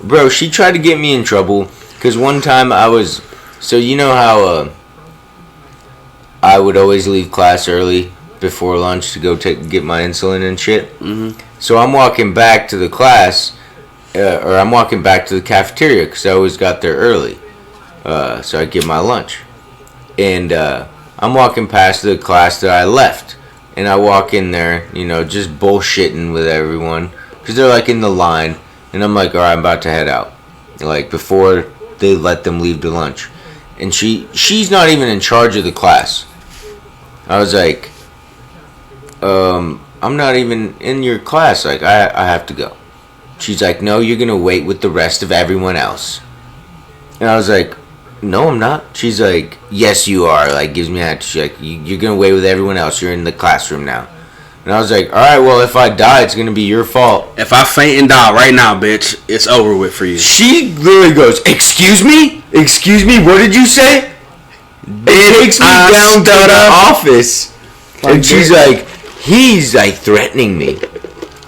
bro? She tried to get me in trouble because one time I was. So you know how I would always leave class early before lunch to go get my insulin and shit. Mm-hmm. So I'm walking back to the class, or I'm walking back to the cafeteria because I always got there early. So I get my lunch, and I'm walking past the class that I left, and I walk in there, you know, just bullshitting with everyone because they're like in the line, and I'm like, all right, I'm about to head out, like before they let them leave to lunch, and she's not even in charge of the class. I was like, I'm not even in your class. Like, I have to go. She's like, no, you're going to wait with the rest of everyone else. And I was like, no, I'm not. She's like, yes, you are. Like, gives me that. She's like, you're going to wait with everyone else. You're in the classroom now. And I was like, all right, well, if I die, it's going to be your fault. If I faint and die right now, bitch, it's over with for you. She literally goes, excuse me? Excuse me? What did you say? It takes me down to the office. Like, and she's like, he's like threatening me.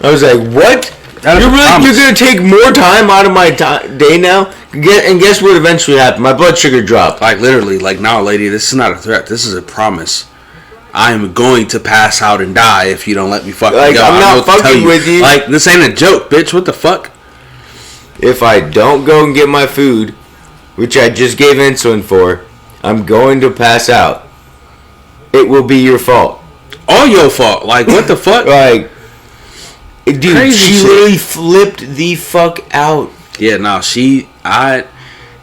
I was like, what? You're gonna take more time out of my day now? And guess what eventually happened? My blood sugar dropped. Like literally, like, no, lady, this is not a threat. This is a promise. I am going to pass out and die if you don't let me fucking like, go. I'm not fucking with you. Like, this ain't a joke, bitch. What the fuck? If I don't go and get my food, which I just gave insulin for, I'm going to pass out. It will be your fault. All your fault. Like, what the fuck? Like, dude, crazy she shit. really flipped the fuck out. Yeah, no,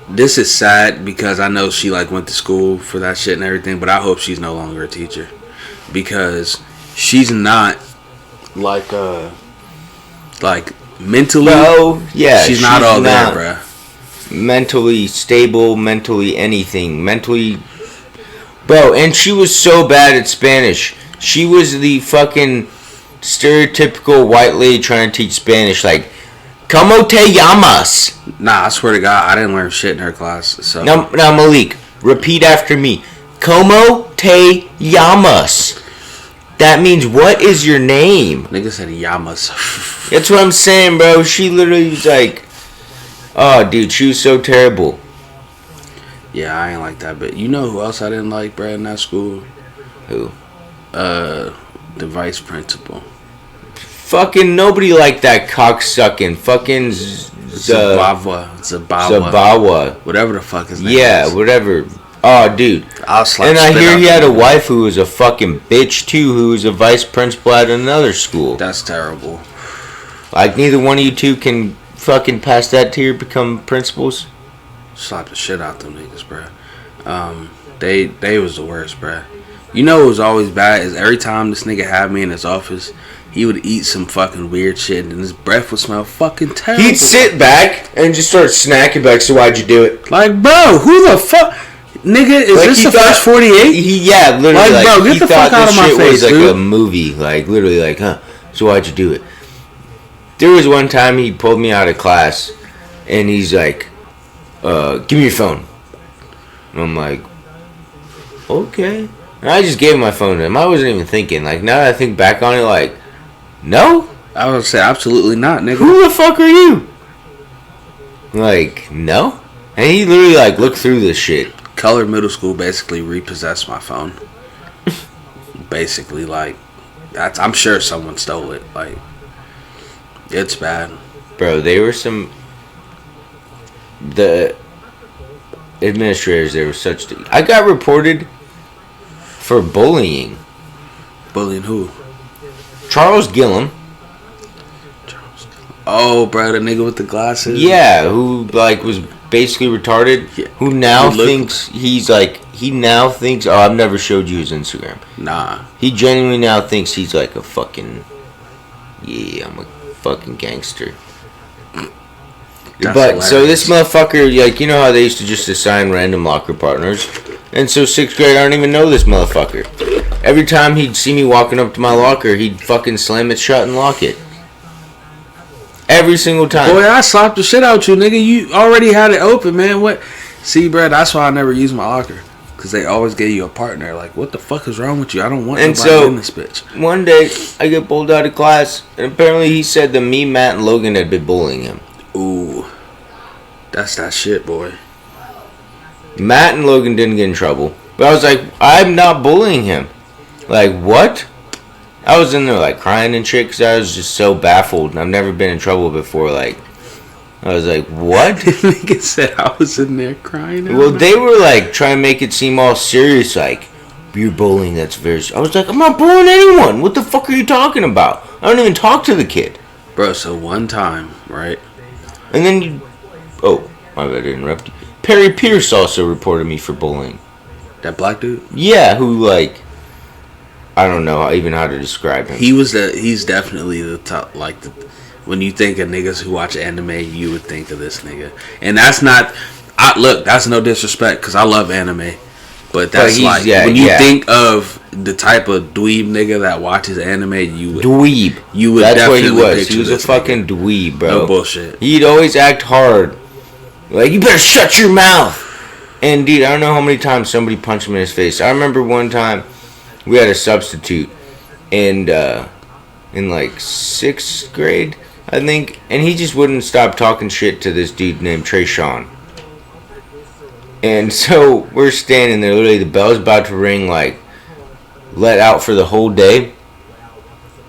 this is sad because I know she, like, went to school for that shit and everything, but I hope she's no longer a teacher. Because she's not, like mentally. Bro, yeah, she's not all there, bruh. Mentally stable, mentally anything. Mentally. Bro, and she was so bad at Spanish. She was the fucking stereotypical white lady trying to teach Spanish, like, ¿Cómo te llamas? Nah, I swear to God, I didn't learn shit in her class. So Now Malik, repeat after me. ¿Cómo te llamas? That means, what is your name? Nigga said llamas. That's what I'm saying, bro. She literally was like, oh, dude, she was so terrible. Yeah, I ain't like that, but you know who else I didn't like, bruh, in that school? Who? The vice principal. Fucking nobody liked that cocksucking fucking Zabawa. Whatever the fuck his name is. Yeah, whatever. Oh, dude. I'll slap. And I hear he had a wife who was a fucking bitch, too, who was a vice principal at another school. That's terrible. Like, neither one of you two can fucking pass that tier, become principals? Slap the shit out them niggas, bruh. They was the worst, bruh. You know what was always bad is every time this nigga had me in his office, he would eat some fucking weird shit and his breath would smell fucking terrible. He'd sit back and just start snacking back, so why'd you do it? Like, bro, who the fuck? Nigga, is like, this the first 48? Yeah, literally. Like, bro, get the fuck out of my face, dude. He thought this shit was like dude. a movie. Like, literally, like, huh, so why'd you do it? There was one time he pulled me out of class and he's like, give me your phone. And I'm like, okay. And I just gave him my phone to him. I wasn't even thinking. Like, now that I think back on it, like, no? I would say absolutely not, nigga. Who the fuck are you? Like, no? And he literally, like, looked through this shit. Culler Middle School basically repossessed my phone. Basically, like, I'm sure someone stole it. Like, it's bad. Bro, they were some... administrators there were such. I got reported for bullying. Bullying who? Charles Gillum. Oh, bro, the nigga with the glasses. Yeah, who like was basically retarded. Yeah. Who now thinks he's like. He now thinks. Oh, I've never showed you his Instagram. Nah. He genuinely now thinks he's like a fucking. Yeah, I'm a fucking gangster. That's but hilarious. so this motherfucker, like, you know how they used to just assign random locker partners, and so 6th grade, I don't even know this motherfucker. Every time he'd see me walking up to my locker, he'd fucking slam it shut and lock it. Every single time. Boy, I slapped the shit out you, nigga. You already had it open, man. What? See, bro, that's why I never use my locker. Because they always gave you a partner. Like, what the fuck is wrong with you? I don't want nobody in this bitch. One day, I get pulled out of class, and apparently he said that me, Matt, and Logan had been bullying him. Ooh. That's that shit, boy. Matt and Logan didn't get in trouble. But I was like, I'm not bullying him. Like, what? I was in there, like, crying and shit, because I was just so baffled. And I've never been in trouble before, like... I was like, what? Nigga said I was in there crying. Well, they were like trying to make it seem all serious, like, you're bullying, that's very... I was like, I'm not bullying anyone. What the fuck are you talking about? I don't even talk to the kid. Bro, so one time, right? And then you... Oh, my bad, I interrupt you. Perry Pierce also reported me for bullying. That black dude? Yeah, who, like... I don't know even how to describe him. He's definitely the top, like, when you think of niggas who watch anime, you would think of this nigga. And that's not... look, that's no disrespect, because I love anime. But that's like... when you think of the type of dweeb nigga that watches anime, you would... Dweeb. You would that's what he definitely was. He was a fucking dweeb, bro. No bullshit. He'd always act hard. Like, you better shut your mouth. And, dude, I don't know how many times somebody punched him in his face. I remember one time we had a substitute. And, in, like, 6th grade... I think, and he just wouldn't stop talking shit to this dude named Trayshawn. And so we're standing there, literally the bell's about to ring, like, let out for the whole day,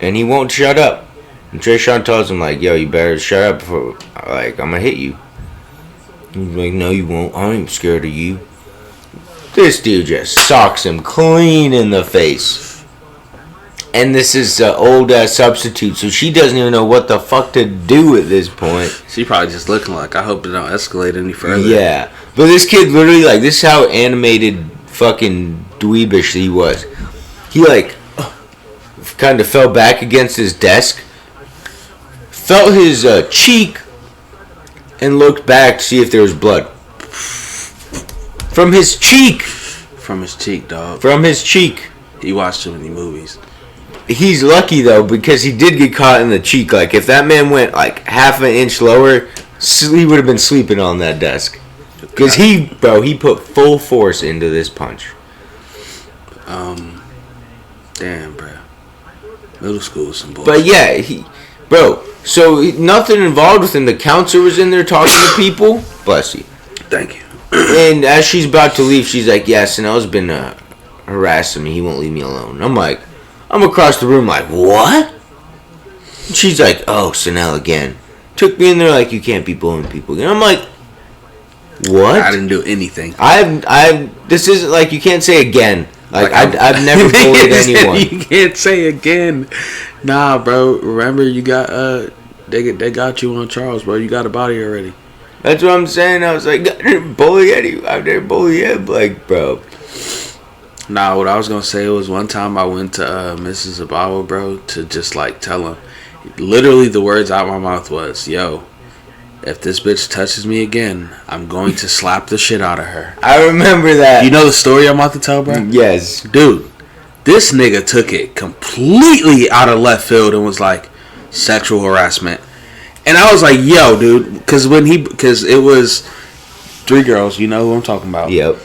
and he won't shut up. And Trayshawn tells him, like, yo, you better shut up before, like, I'm gonna hit you. He's like, no, you won't. I ain't scared of you. This dude just socks him clean in the face. And this is an old-ass substitute, so she doesn't even know what the fuck to do at this point. She probably just looking like, I hope it don't escalate any further. Yeah. But this kid literally, like, this is how animated fucking dweebish he was. He, like, kind of fell back against his desk, felt his cheek, and looked back to see if there was blood. From his cheek! From his cheek, dog. From his cheek. He watched too many movies. He's lucky, though, because he did get caught in the cheek. Like, if that man went, like, half an inch lower, he would have been sleeping on that desk. Because he put full force into this punch. Damn, bro. Middle school is some bullshit. But, yeah, so nothing involved with him. The counselor was in there talking to people. Bless you. Thank you. And as she's about to leave, she's like, yeah, Sanel's been harassing me. He won't leave me alone. I'm across the room like, what? And she's like, oh, Sanel again. Took me in there like, you can't be bullying people again. I'm like, what? I didn't do anything. This isn't like, you can't say again. Like, I've never bullied anyone. You can't say again. Nah, bro. Remember, you got, they got you on Charles, bro. You got a body already. That's what I'm saying. I was like, I didn't bully anyone. I didn't bully him. Like, bro. Nah, what I was gonna say was one time I went to Mrs. Abawa, bro, to just like tell him. Literally, the words out my mouth was, "Yo, if this bitch touches me again, I'm going to slap the shit out of her." I remember that. You know the story I'm about to tell, bro? Yes, dude. This nigga took it completely out of left field and was like, sexual harassment. And I was like, yo, dude, because it was 3 girls, you know who I'm talking about. Yep.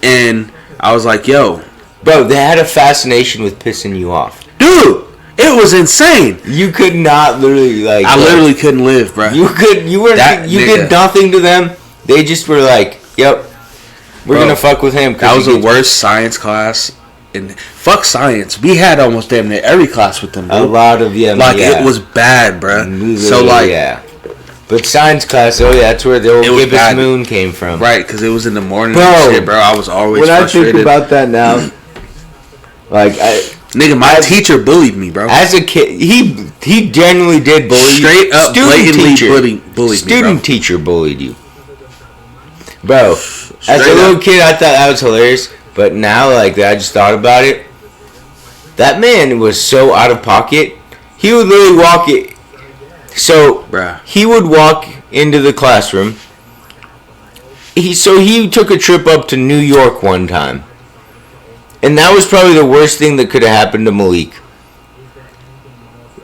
And I was like, yo. Bro, they had a fascination with pissing you off. Dude, it was insane. You could not literally, like... I literally couldn't live, bro. You did nothing to them. They just were like, yep, we're going to fuck with him. That was the worst science class. And fuck science. We had almost damn near every class with them, dude. A lot of them, Like, it was bad, bro. So, like... Yeah. But science class, oh yeah, that's where the old gibbous bad. moon came from. Right, because it was in the morning Bro, and shit, bro. I was always frustrated. When I think about that now, like nigga, my teacher bullied me, bro. As a kid, he genuinely did bully you. Straight up, blatantly bullied me, Student teacher bullied you. Bro, Straight as a little up. kid, I thought that was hilarious. But now, like, I just thought about it. That man was so out of pocket. He would literally walk it. So, Bruh. he would walk into the classroom. He took a trip up to New York one time. And that was probably the worst thing that could have happened to Malik.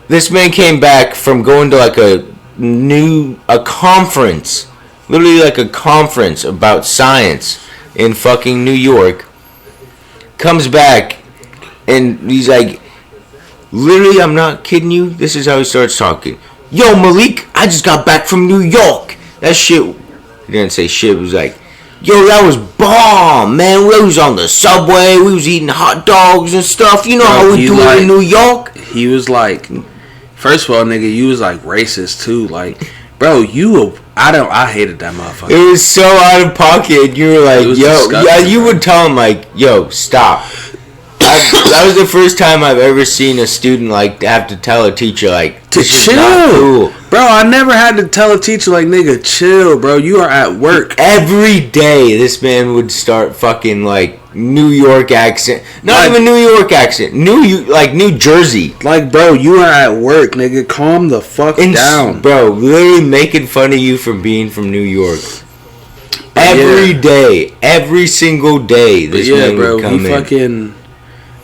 This man came back from going to like a conference. Literally like a conference about science in fucking New York. Comes back and he's like, literally, I'm not kidding you. This is how he starts talking. Yo, Malik, I just got back from New York. That shit, he didn't say shit. It was like, yo, that was bomb, man. We was on the subway. We was eating hot dogs and stuff. You know how we do it in New York? He was like, first of all, nigga, you was like racist too. Like, bro, I hated that motherfucker. It was so out of pocket. You were like, yo, yeah, you bro. would tell him like, yo, stop. That was the first time I've ever seen a student like have to tell a teacher like to chill, cool. Bro. I never had to tell a teacher like, nigga, chill, bro. You are at work every day. This man would start fucking like New York accent, not like, even New York accent, New Jersey. Like, bro, you are at work, nigga. Calm the fuck down, bro. Literally making fun of you for being from New York. Every day, every single day. This man would come in.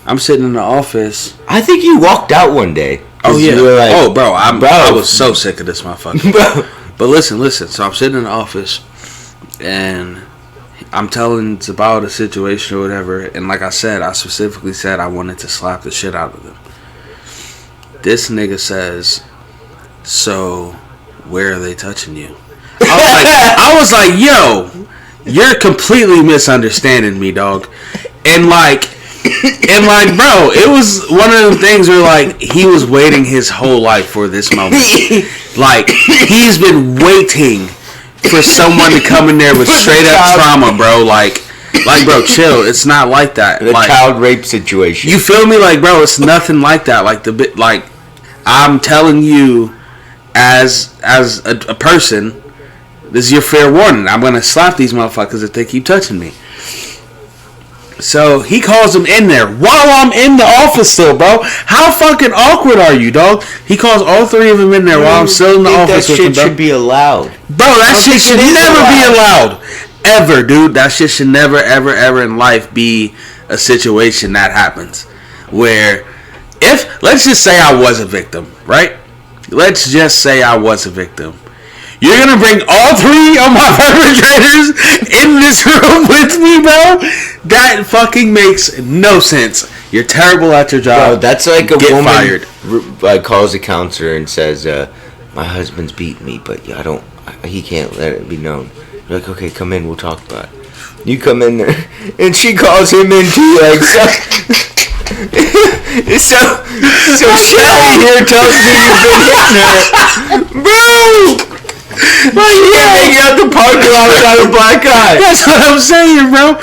I'm sitting in the office. I think you walked out one day. Oh yeah. Like, bro, I was so sick of this motherfucker. Bro. But listen. So I'm sitting in the office, and I'm telling it's about a situation or whatever. And like I said, I specifically said I wanted to slap the shit out of them. This nigga says, "So, where are they touching you?" I was like, "Yo, you're completely misunderstanding me, dog." And like, bro, it was one of them things where, like, he was waiting his whole life for this moment. Like, he's been waiting for someone to come in there with straight up trauma, bro. Like, bro, chill. It's not like that. The like, child rape situation. You feel me? Like, bro, it's nothing like that. Like, I'm telling you, as a person, this is your fair warning. I'm gonna slap these motherfuckers if they keep touching me. So he calls them in there while I'm in the office still, bro. How fucking awkward are you, dog? He calls all three of them in there while I'm still in the office with them, That shit should be allowed. Bro, that shit should never be allowed. Ever, dude. That shit should never, ever, ever in life be a situation that happens. Where, let's just say I was a victim, right? Let's just say I was a victim. You're gonna bring all three of my perpetrators in this room with me, bro? That fucking makes no sense. You're terrible at your job. Bro, that's like a woman fired. Calls a counselor and says, my husband's beating me, but he can't let it be known. You're like, okay, come in, we'll talk about it. You come in there, and she calls him in too, like, so Shelly here tells me you've been hitting her. Bro! Like, yeah, hanging out the parking lot without a black eye. That's what I'm saying, bro.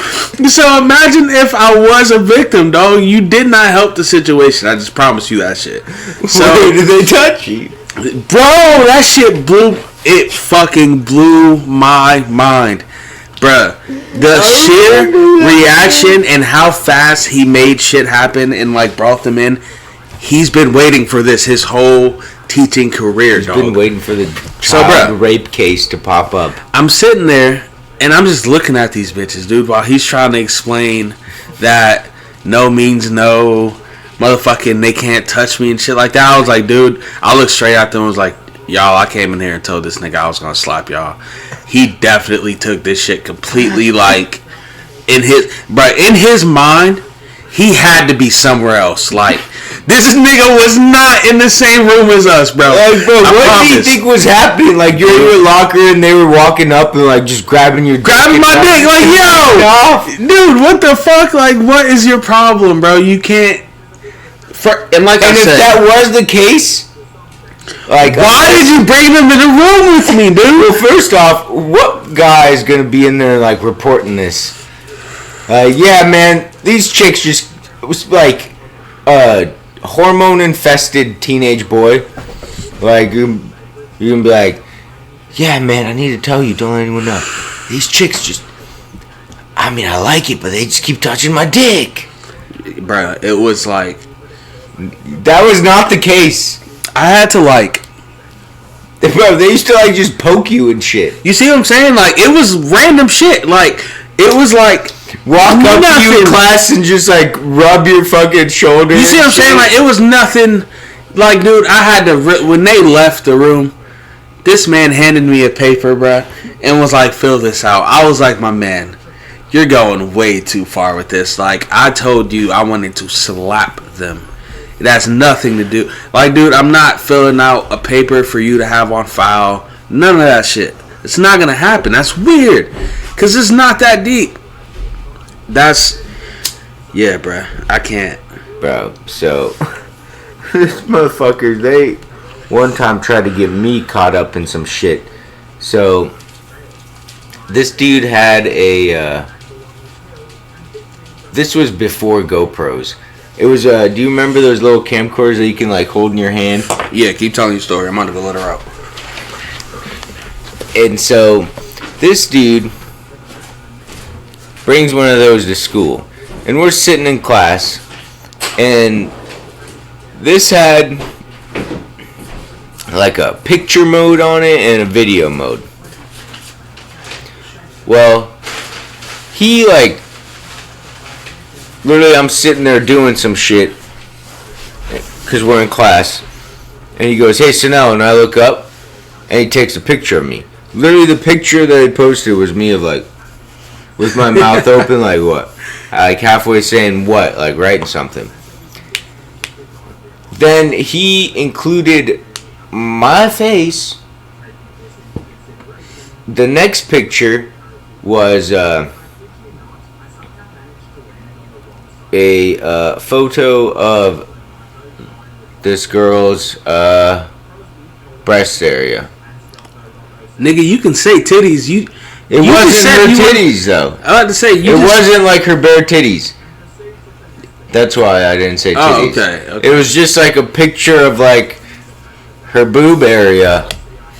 So imagine if I was a victim, dog. You did not help the situation. I just promise you that shit. So where did they touch you? Bro, that shit fucking blew my mind. Bruh, the sheer reaction and how fast he made shit happen and like brought them in. He's been waiting for this his whole teaching career, dog. He's been waiting for the child rape case to pop up. I'm sitting there and I'm just looking at these bitches, dude, while he's trying to explain that no means no, motherfucking they can't touch me and shit like that. I was like, dude, I looked straight at them and was like, y'all, I came in here and told this nigga I was gonna slap y'all. He definitely took this shit completely like in his mind, he had to be somewhere else. Like, this nigga was not in the same room as us, bro. Like, bro, what do you think was happening? Like, you're in your locker and they were walking up and like just grabbing my dick, like, yo, dude, what the fuck? Like, what is your problem, bro? You can't. If that was the case, Like, why did you bring them in the room with me, dude? Well, first off, what guy is gonna be in there like reporting this? Yeah, man, these chicks just it was like hormone infested teenage boy. Like you can be like, yeah, man, I need to tell you, don't let anyone know. These chicks just, I mean, I like it, but they just keep touching my dick. Bruh, it was like, that was not the case. I had to like, bro, they used to like just poke you and shit. you see what I'm saying? Like, it was random shit. Like, it was like, walk up to you in class and just like rub your fucking shoulder. You see what I'm saying? Like, it was nothing. Like, dude, I had to, when they left the room, this man handed me a paper, bruh, and was like, fill this out. I was like, my man, you're going way too far with this. Like, I told you I wanted to slap them. It has nothing to do. Like, dude, I'm not filling out a paper for you to have on file. None of that shit. It's not going to happen. That's weird. Because it's not that deep. That's, yeah, bruh. I can't. Bro, so, this motherfucker, they one time tried to get me caught up in some shit. So, this dude had a, this was before GoPros. It was, do you remember those little camcorders that you can, like, hold in your hand? Yeah, keep telling your story. I'm gonna go let her out. And so, this dude brings one of those to school. And we're sitting in class, and this had like a picture mode on it and a video mode. Well, he like, literally I'm sitting there doing some shit because we're in class, and he goes, hey Sanel, and I look up and he takes a picture of me. Literally the picture that he posted was me of like with my mouth open, like what? Like halfway saying what? Like writing something. Then he included my face. The next picture was a photo of this girl's breast area. Nigga, you can say titties. It wasn't her titties, though. I had to say it wasn't like her bare titties. That's why I didn't say titties. Oh, okay. It was just like a picture of like her boob area,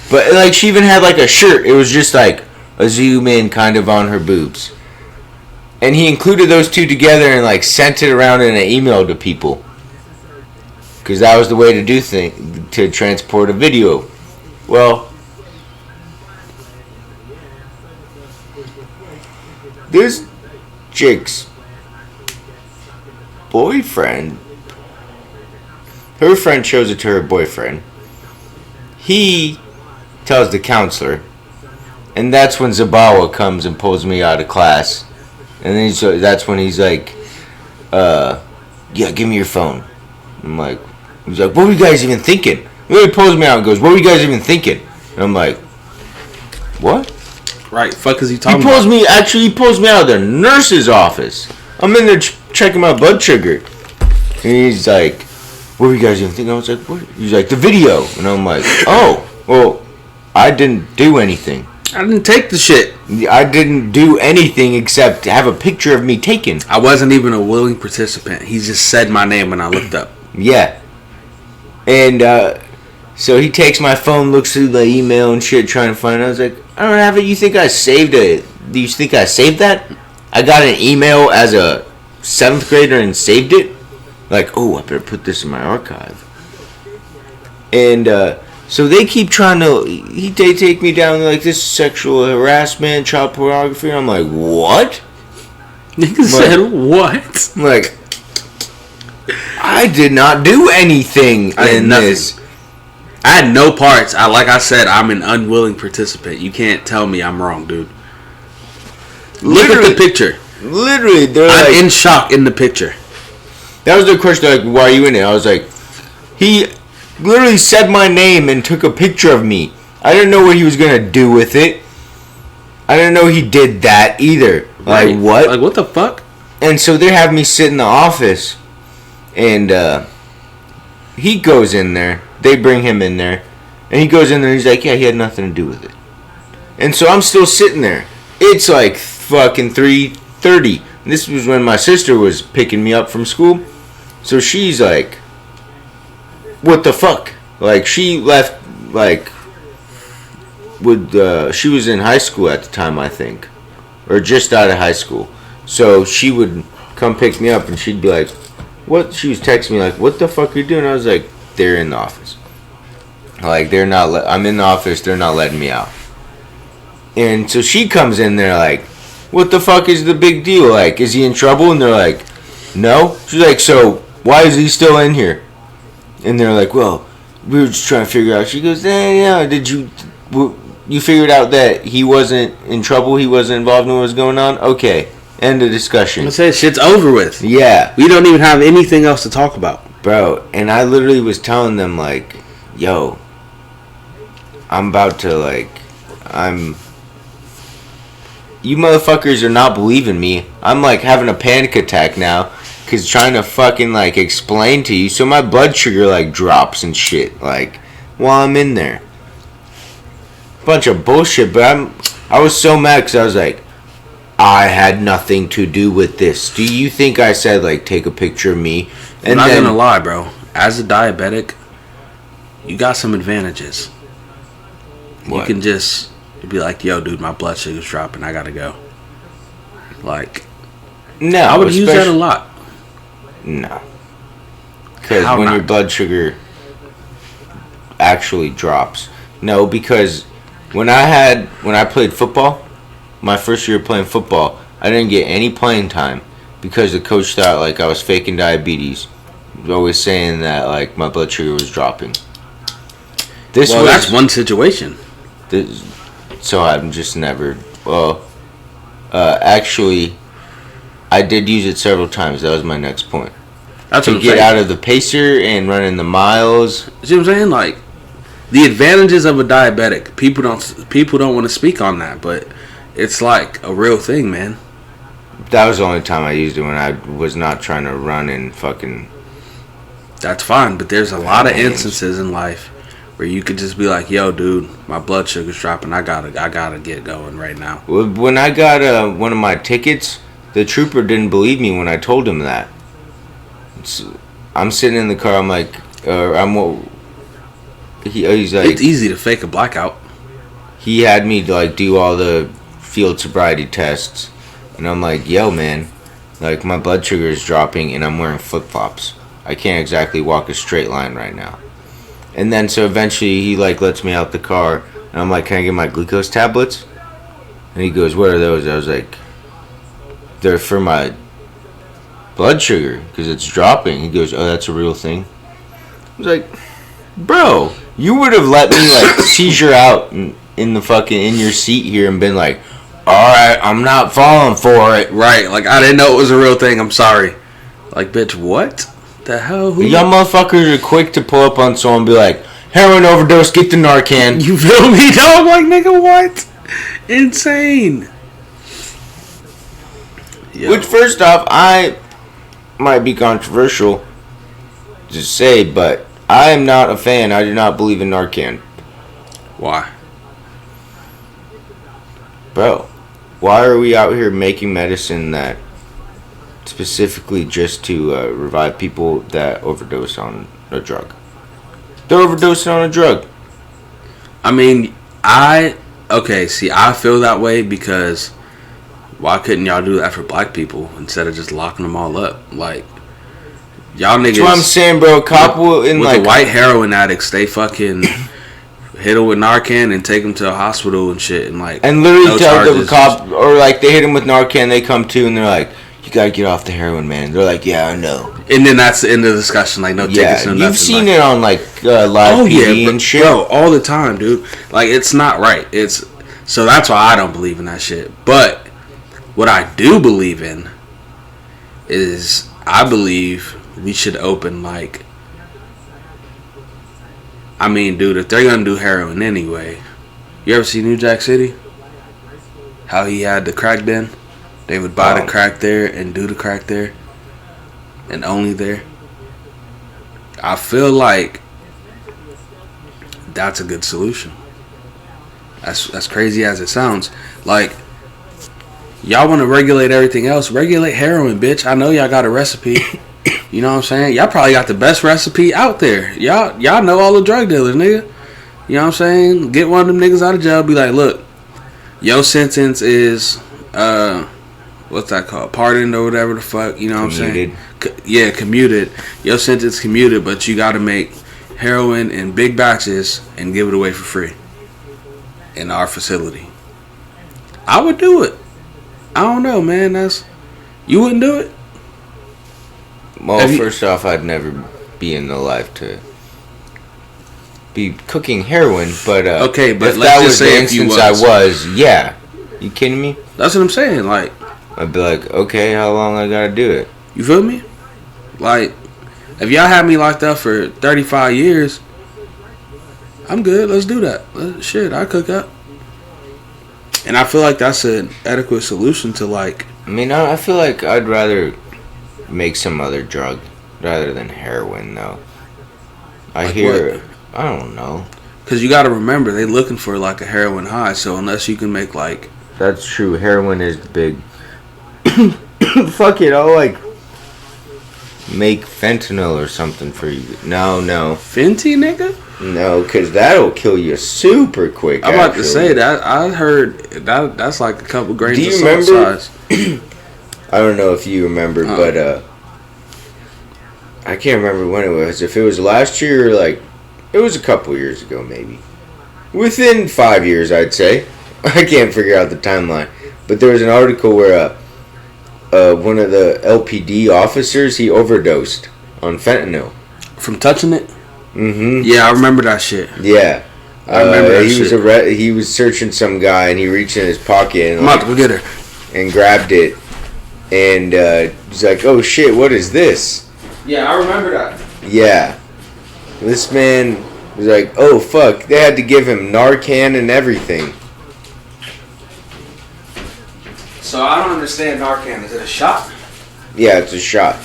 but like she even had like a shirt. It was just like a zoom in kind of on her boobs, and he included those two together and like sent it around in an email to people, because that was the way to do to transport a video. Well, this chick's boyfriend, her friend shows it to her boyfriend. He tells the counselor, and that's when Zabawa comes and pulls me out of class. And then that's when he's like, yeah, give me your phone. I'm like, he's like, what were you guys even thinking? Then he pulls me out and goes, what were you guys even thinking? And I'm like, what? Right, fuck is he talking about? He pulls me out of the nurse's office. I'm in there checking my blood sugar. And he's like, what were you guys even thinking? I was like, what? He's like, the video. And I'm like, oh, well, I didn't do anything. I didn't take the shit. I didn't do anything except have a picture of me taken. I wasn't even a willing participant. He just said my name when I looked up. Yeah. And so he takes my phone, looks through the email and shit, trying to find it. I was like, I don't have it. You think I saved it? Do you think I saved that? I got an email as a 7th grader and saved it. Like, oh, I better put this in my archive. And so they keep trying to. They take me down like this sexual harassment, child pornography. And I'm like, what? Nigga said what? I'm like, I did not do anything in this. I had no parts. Like I said, I'm an unwilling participant. You can't tell me I'm wrong, dude. Look at the picture. Literally, they're I'm like, in shock in the picture. That was the question, like, why are you in it? I was like, he literally said my name and took a picture of me. I didn't know what he was going to do with it. I didn't know he did that either. Right. Like, what? Like, what the fuck? And so they have me sit in the office, and he goes in there, they bring him in there, and he goes in there and he's like, yeah, he had nothing to do with it. And so I'm still sitting there. It's like fucking 3:30. This was when my sister was picking me up from school. So she's like, what the fuck? Like, she left, like, she was in high school at the time, I think. Or just out of high school. So she would come pick me up and she'd be like, what? She was texting me like, what the fuck are you doing? I was like, they're in the office. Like, they're not, I'm in the office, they're not letting me out. And so she comes in there like, what the fuck is the big deal? Like, is he in trouble? And they're like, no. She's like, so why is he still in here? And they're like, well, we were just trying to figure out. She goes, yeah, did you figured out that he wasn't in trouble? He wasn't involved in what was going on? Okay, end of discussion. I said shit's over with. Yeah. We don't even have anything else to talk about. Bro, and I literally was telling them, like, yo, I'm about to, like, you motherfuckers are not believing me. I'm, like, having a panic attack now. Because trying to fucking, like, explain to you. So my blood sugar, like, drops and shit. Like, while I'm in there. Bunch of bullshit. But I was so mad because I was like, I had nothing to do with this. Do you think I said, like, take a picture of me? And I'm not gonna lie, bro. As a diabetic, you got some advantages. What? You can just be like, yo, dude, my blood sugar's dropping. I gotta go. Like, no, I would use that a lot. No. Because when your blood sugar actually drops. No, because when I played football, my first year playing football, I didn't get any playing time because the coach thought like I was faking diabetes. He was always saying that like my blood sugar was dropping. That's one situation. So I'm just never. Actually, I did use it several times. That was my next point. That's to get out of the pacer and running the miles. See what I'm saying? Like, the advantages of a diabetic. People don't want to speak on that, but it's like a real thing, man. That was the only time I used it when I was not trying to run and fucking. That's fine, but there's a lot of instances in life where you could just be like, "Yo, dude, my blood sugar's dropping. I gotta get going right now." When I got one of my tickets, the trooper didn't believe me when I told him that. I'm sitting in the car. I'm like, he's like, it's easy to fake a blackout. He had me like do all the field sobriety tests, and I'm like, yo, man, like my blood sugar is dropping, and I'm wearing flip flops. I can't exactly walk a straight line right now. And then so eventually he like lets me out the car, and I'm like, can I get my glucose tablets? And he goes, what are those? I was like, they're for my blood sugar because it's dropping. He goes, oh, that's a real thing. I was like, bro, you would have let me like seizure out in the fucking in your seat here and been like, all right, I'm not falling for it. Right, like I didn't know it was a real thing. I'm sorry. Like, bitch, what the hell? Y'all motherfuckers are quick to pull up on someone and be like, heroin overdose, get the Narcan. You feel me, dog? Like, nigga, what? Insane. Yo. Which, first off, I might be controversial to say, but I am not a fan. I do not believe in Narcan. Why? Bro, why are we out here making medicine that specifically just to revive people that overdose on a drug? They're overdosing on a drug. I mean, I feel that way because why couldn't y'all do that for black people instead of just locking them all up? Like, y'all niggas. That's what I'm saying, bro. With the white heroin addicts, they fucking hit them with Narcan and take them to a hospital and shit, and like. And literally tell the cop, or like they hit them with Narcan, they come to and they're like, "You gotta get off the heroin, man." They're like, "Yeah, I know." And then that's the end of the discussion. Like, no tickets, no nothing. You've seen it on like live TV and shit, bro, all the time, dude. Like, it's not right. So that's why I don't believe in that shit. But what I do believe in is I believe we should open like. I mean, dude, if they're gonna do heroin anyway, you ever see New Jack City? How he had the crack den? They would buy the crack there and do the crack there, and only there. I feel like that's a good solution. That's crazy as it sounds. Like, y'all want to regulate everything else. Regulate heroin, bitch. I know y'all got a recipe. You know what I'm saying? Y'all probably got the best recipe out there. Y'all know all the drug dealers, nigga. You know what I'm saying? Get one of them niggas out of jail. Be like, look, your sentence is, what's that called? Pardoned or whatever the fuck. You know what Commuted. I'm saying? Yeah, commuted. Your sentence commuted, but you got to make heroin in big batches and give it away for free in our facility. I would do it. I don't know, man. You wouldn't do it? Well, first off, I'd never be in the life to be cooking heroin, but okay, but if let's that just was say the instance I was, yeah. You kidding me? That's what I'm saying. Like, I'd be like, okay, how long I gotta do it? You feel me? Like, if y'all had me locked up for 35 years, I'm good. Let's do that. Shit, I cook up. And I feel like that's an adequate solution to, like... I mean, I feel like I'd rather make some other drug rather than heroin, though. I hear... What? I don't know. Because you got to remember, they looking for, like, a heroin high, so unless you can make, like... That's true. Heroin is big. Fuck it, I'll, like, make fentanyl or something for you. No. Fenty, nigga? No, because that'll kill you super quick. I'm about to say that. I heard that's like a couple grains of salt size. I don't know if you remember, but I can't remember when it was. If it was last year or like, it was a couple years ago maybe. Within 5 years, I'd say. I can't figure out the timeline. But there was an article where one of the LPD officers, he overdosed on fentanyl. From touching it? Mm-hmm. Yeah, I remember that shit. Yeah. I remember that shit. He was searching some guy, and he reached in his pocket and, I'm about to go get her. And grabbed it. And he's like, oh, shit, what is this? Yeah, I remember that. Yeah. This man was like, oh, fuck. They had to give him Narcan and everything. So I don't understand Narcan. Is it a shot? Yeah, it's a shot.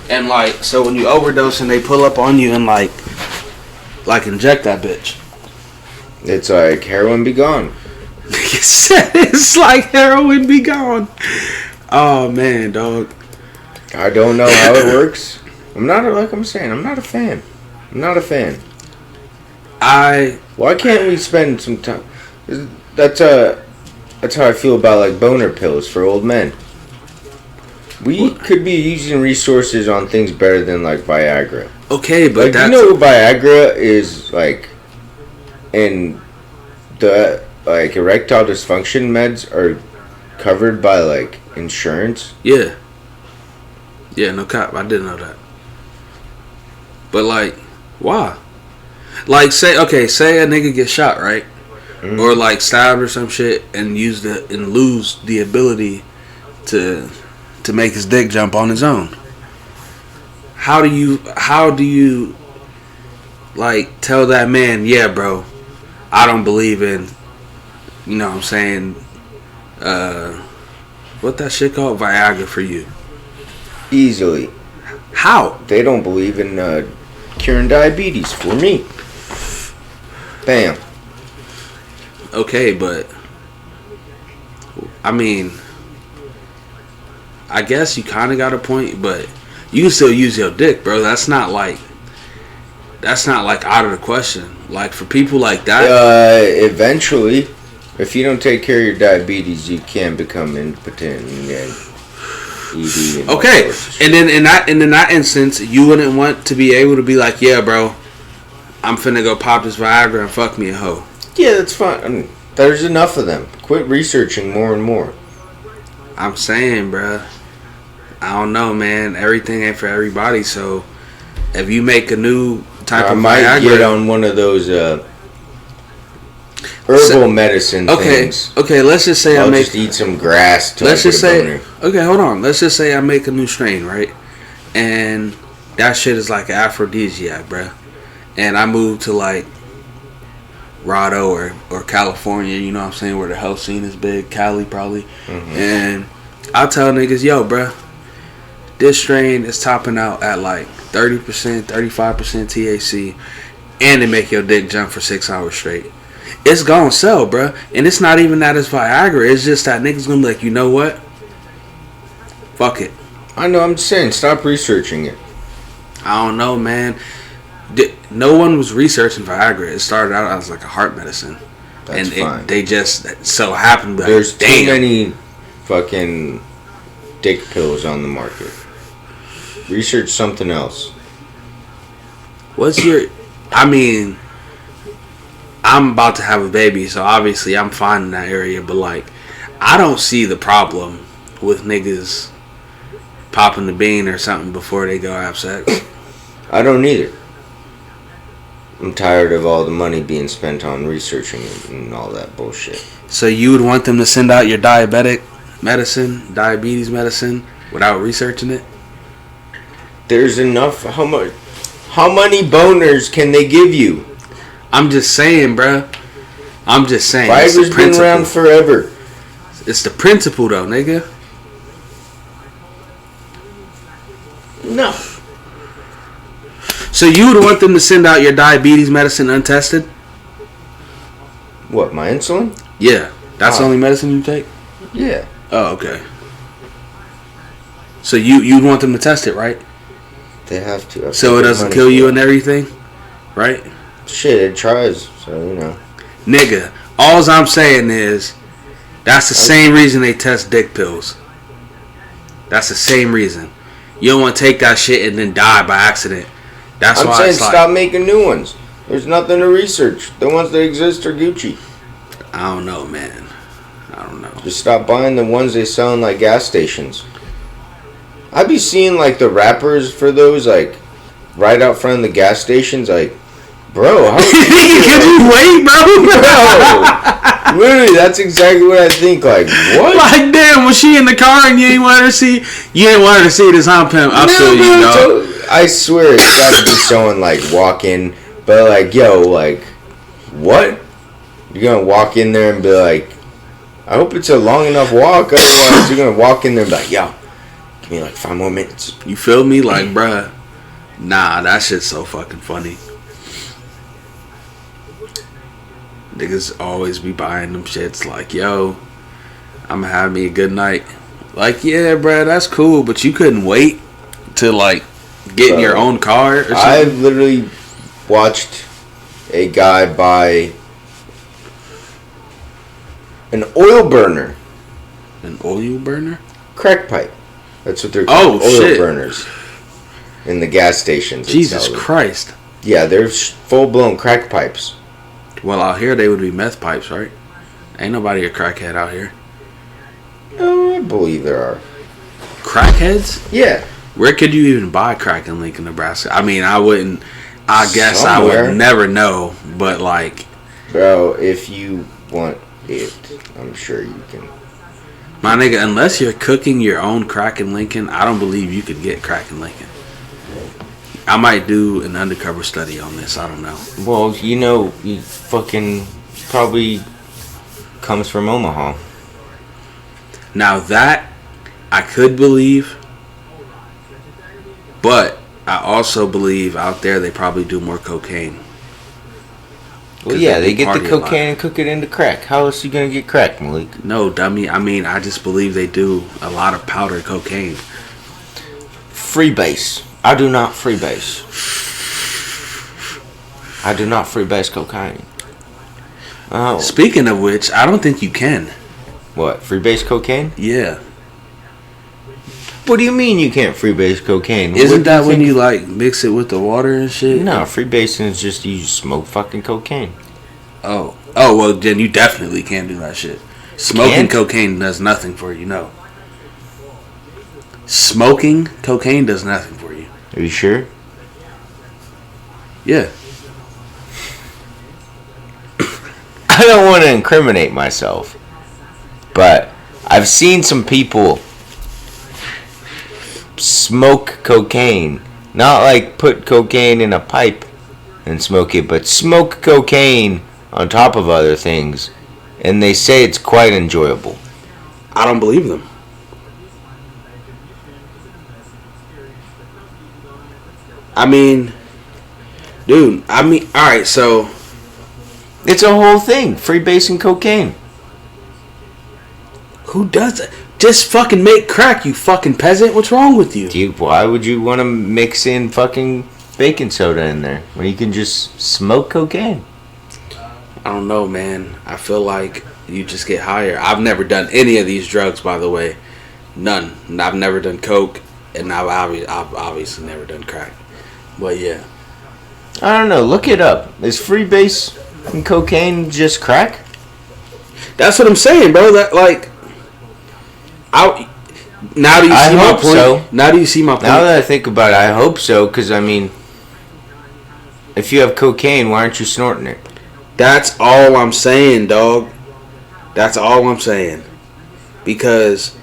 And, like, so when you overdose and they pull up on you and, like inject that bitch. It's like, heroin be gone. It's like heroin be gone. Oh, man, dog. I don't know how it works. I'm not a fan. Why can't we spend some time? That's how I feel about, like, boner pills for old men. We could be using resources on things better than, like, Viagra. Okay, but like, you know what Viagra is, like, and the, like, erectile dysfunction meds are covered by, like, insurance? Yeah. Yeah, no cap. I didn't know that. But, like, why? Like, say a nigga gets shot, right? Mm-hmm. Or, like, stabbed or some shit and lose the ability to make his dick jump on his own. How do you like tell that man, yeah, bro, I don't believe in, you know what I'm saying, what that shit called? Viagra for you. Easily. How? They don't believe in curing diabetes for me. Bam. Okay, but I mean, I guess you kind of got a point, but you can still use your dick, bro. That's not like out of the question. Like, for people like that, eventually, if you don't take care of your diabetes, you can become impotent and ED. And okay, and then in that instance, you wouldn't want to be able to be like, yeah, bro, I'm finna go pop this Viagra and fuck me a hoe. Yeah, that's fine. I mean, there's enough of them. Quit researching more and more. I'm saying, bruh, I don't know, man. Everything ain't for everybody. So if you make a new type of Viagra, I might get on one of those herbal medicine things. Okay. Let's just say I'll just eat some grass. Let's just say. Okay, hold on. Let's just say I make a new strain, right? And that shit is like an aphrodisiac, bruh. And I move to like Rado or California, you know what I'm saying, where the health scene is big, Cali probably. Mm-hmm. And I tell niggas, yo, bruh, this strain is topping out at like 30%, 35% THC. and it make your dick jump for 6 hours straight. It's gonna sell, bruh. And it's not even that it's Viagra. It's just that niggas gonna be like, you know what? Fuck it. I know, I'm just saying, stop researching it. I don't know, man. No one was researching Viagra. It started out as like a heart medicine. That's fine. They just so happened to be There's like, too many fucking dick pills on the market. Research something else. I'm about to have a baby, so obviously I'm fine in that area, but like, I don't see the problem with niggas popping the bean or something before they go have sex. I don't either. I'm tired of all the money being spent on researching it and all that bullshit. So you would want them to send out your diabetes medicine, without researching it? There's enough. How many boners can they give you? I'm just saying, bruh. I'm just saying. Viagra's been around forever. It's the principle, though, nigga. No. So you would want them to send out your diabetes medicine untested? What, my insulin? Yeah. That's the only medicine you take? Yeah. Oh, okay. So you'd want them to test it, right? They have to. So it doesn't kill you and everything? Right? Shit, it tries, so you know. Nigga, all I'm saying is, that's the same reason they test dick pills. That's the same reason. You don't want to take that shit and then die by accident. That's why I'm saying stop making new ones. There's nothing to research. The ones that exist are Gucci. I don't know, man. I don't know. Just stop buying the ones they sell in like gas stations. I be seeing like the wrappers for those like right out front of the gas stations. Like, bro, how can you wait, bro? Literally, that's exactly what I think. Like, what? Like, damn, was she in the car and you ain't want her to see? You ain't want her to see this hump pimp. I feel you, dog. I swear it's gotta be someone like walking, but like, yo, like, what? You're gonna walk in there and be like, I hope it's a long enough walk. Otherwise, you're gonna walk in there and be like, yo, give me like 5 more minutes. You feel me? Like, bruh, nah, that shit's so fucking funny. Niggas always be buying them shits like, yo, I'm gonna have me a good night. Like, yeah, bruh, that's cool, but you couldn't wait to like get in your own car or something? I've literally watched a guy buy an oil burner. An oil burner? Crack pipe. That's what they're called. Oil shit. Burners. In the gas stations. Jesus Christ. Yeah, they're full-blown crack pipes. Well, out here they would be meth pipes, right? Ain't nobody a crackhead out here. Oh, I believe there are. Crackheads? Yeah. Where could you even buy crack in Lincoln, Nebraska? I mean, I wouldn't. I guess Somewhere. I would never know, but like, bro, if you want it, I'm sure you can. My nigga, unless you're cooking your own crack in Lincoln, I don't believe you could get crack in Lincoln. I might do an undercover study on this. I don't know. Well, you know, you fucking probably comes from Omaha. Now that I could believe, but I also believe out there they probably do more cocaine. Well, yeah, they get the cocaine and cook it into crack. How else are you gonna get crack, Malik? No, dummy. I mean, I just believe they do a lot of powdered cocaine. Freebase. I do not freebase. I do not freebase cocaine. Oh. Speaking of which, I don't think you can. What? Freebase cocaine? Yeah. What do you mean you can't freebase cocaine? Isn't that when you like mix it with the water and shit? No, freebasing is just you smoke fucking cocaine. Oh, well then you definitely can't do that shit. Smoking cocaine does nothing for you, no. Smoking cocaine does nothing for you. Are you sure? Yeah. I don't want to incriminate myself, but I've seen some people smoke cocaine. Not like put cocaine in a pipe and smoke it, but smoke cocaine on top of other things, and they say it's quite enjoyable. I don't believe them. I mean, Dude, I mean, all right, so It's a whole thing. Freebase and cocaine. who does that? Just fucking make crack, you fucking peasant. What's wrong with you? Dude, why would you want to mix in fucking baking soda in there when you can just smoke cocaine? I don't know, man. I feel like you just get higher. I've never done any of these drugs, by the way. None. I've never done coke, and I've obviously never done crack. But yeah. I don't know. Look it up. Is freebase and cocaine just crack? That's what I'm saying, bro. That like, now do you see my point? So. Now do you see my point? Now that I think about it, I hope so. Because I mean, if you have cocaine, why aren't you snorting it? That's all I'm saying, dog. That's all I'm saying. Because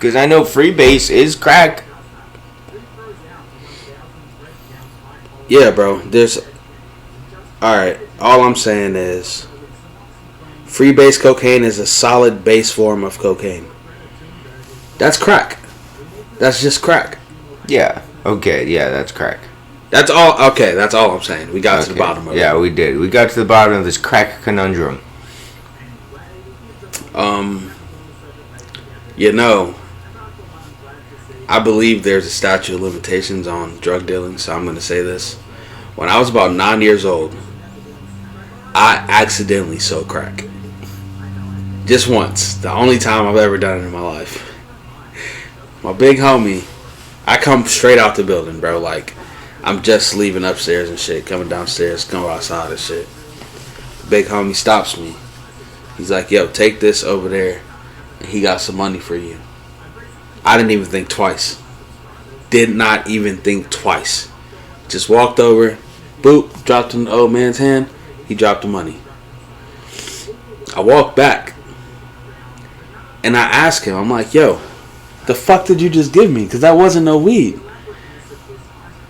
I know freebase is crack. yeah, bro. There's all right. All I'm saying is, freebase cocaine is a solid base form of cocaine. That's crack. That's just crack. Yeah. Okay. Yeah, that's crack. That's all. Okay, that's all I'm saying. We got to the bottom of it. Yeah, we did. We got to the bottom of this crack conundrum. You know, I believe there's a statute of limitations on drug dealing, so I'm going to say this. When I was about 9 years old, I accidentally sold crack. Just once. The only time I've ever done it in my life. My big homie, I come straight out the building, bro. Like, I'm just leaving upstairs and shit, coming downstairs, coming outside and shit. Big homie stops me. He's like, yo, take this over there, and he got some money for you. I didn't even think twice. Did not even think twice. Just walked over, boop, dropped in the old man's hand. He dropped the money. I walked back, and I asked him, I'm like, yo, the fuck did you just give me? Because that wasn't no weed.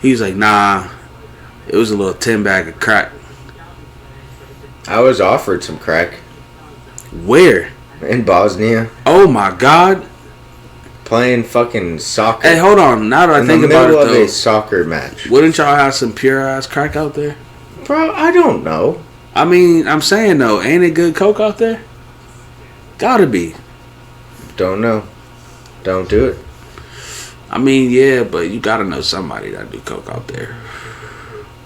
He was like, nah, it was a little 10 bag of crack. I was offered some crack. Where? In Bosnia. Oh my God. Playing fucking soccer. Hey, hold on. Now that I think about it, in the middle though, of a soccer match. wouldn't y'all have some pure ass crack out there? Bro, I don't know. I mean, I'm saying though, ain't it good coke out there? Gotta be. Don't know. Don't do it. I mean, yeah, but you gotta know somebody that do coke out there.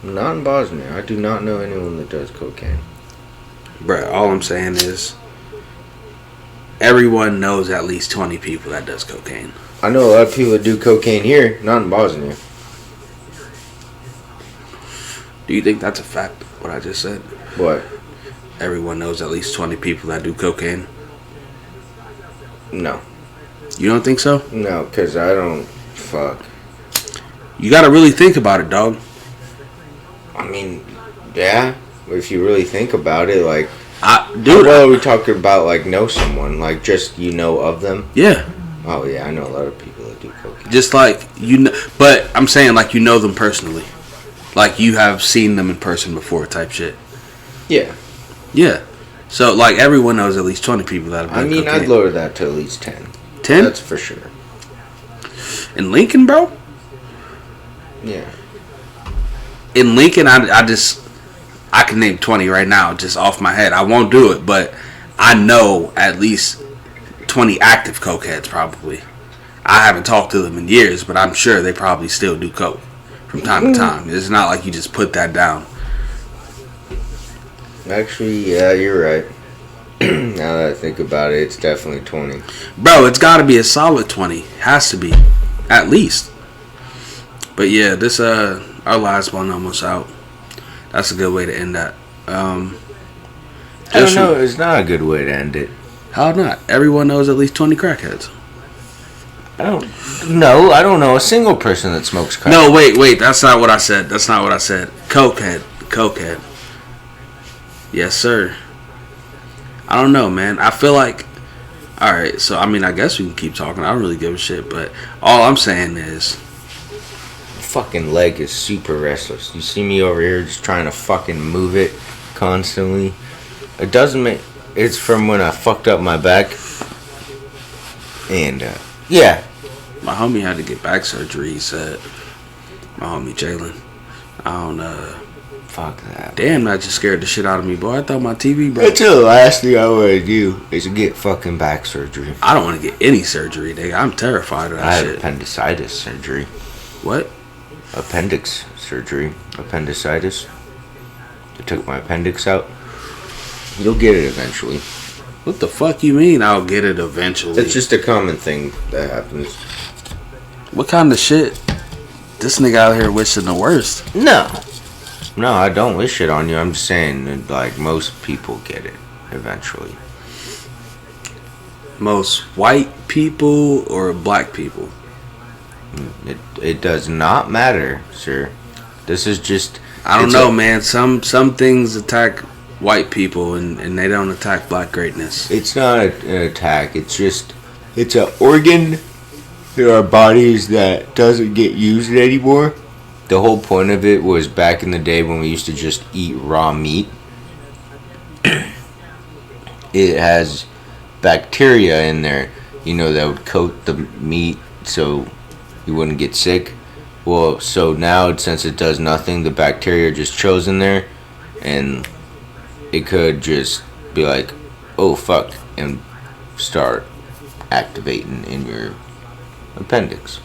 Not in Bosnia. I do not know anyone that does cocaine. Bruh, all I'm saying is, everyone knows at least 20 people that does cocaine. I know a lot of people that do cocaine here, not in Bosnia. Do you think that's a fact, what I just said? What? Everyone knows at least 20 people that do cocaine? No. You don't think so? No, because I don't... Fuck. You gotta really think about it, dog. I mean, yeah. If you really think about it, like... Dude, well, are we talking about, like, know someone? Like, just you know of them? Yeah. Oh, yeah, I know a lot of people that do cocaine. Just like, you know... But I'm saying, like, you know them personally. Like, you have seen them in person before type shit. Yeah. Yeah. So, like, everyone knows at least 20 people that have done cocaine. I'd lower that to at least 10. 10? That's for sure. In Lincoln, bro? Yeah. In Lincoln, I can name 20 right now, just off my head. I won't do it, but I know at least 20 active cokeheads, probably. I haven't talked to them in years, but I'm sure they probably still do coke from time to time. It's not like you just put that down. Actually, yeah, you're right. Now that I think about it, it's definitely 20. Bro, it's got to be a solid 20. Has to be. At least. But yeah, this, our last one almost out. That's a good way to end that. I don't know. It's not a good way to end it. How not? Everyone knows at least 20 crackheads. I don't know a single person that smokes crack. No, wait. That's not what I said. Cokehead. Yes, sir. I don't know, man. I feel like... Alright, so, I mean, I guess we can keep talking. I don't really give a shit, but all I'm saying is... Fucking leg is super restless. You see me over here just trying to fucking move it constantly. It doesn't make... It's from when I fucked up my back. And, yeah. My homie had to get back surgery, he said. My homie Jalen. I don't Fuck that. Damn, that just scared the shit out of me, boy. I thought my TV broke. That's the last thing I want to do is to get fucking back surgery. I don't want to get any surgery, nigga. I'm terrified of that I shit. had appendicitis surgery. What? Appendix surgery. Appendicitis. They took my appendix out. You'll get it eventually. What the fuck you mean I'll get it eventually? It's just a common thing that happens. What kind of shit? This nigga out here wishing the worst. No, I don't wish it on you. I'm just saying that, like, most people get it eventually. Most white people or black people? It does not matter, sir. This is just... I don't know, man. Some things attack white people and they don't attack black greatness. It's not an attack. It's an organ in our bodies that doesn't get used anymore. The whole point of it was back in the day when we used to just eat raw meat. It has bacteria in there, that would coat the meat so you wouldn't get sick. Well, so now since it does nothing, the bacteria just chills in there, and it could just be like, oh fuck, and start activating in your appendix.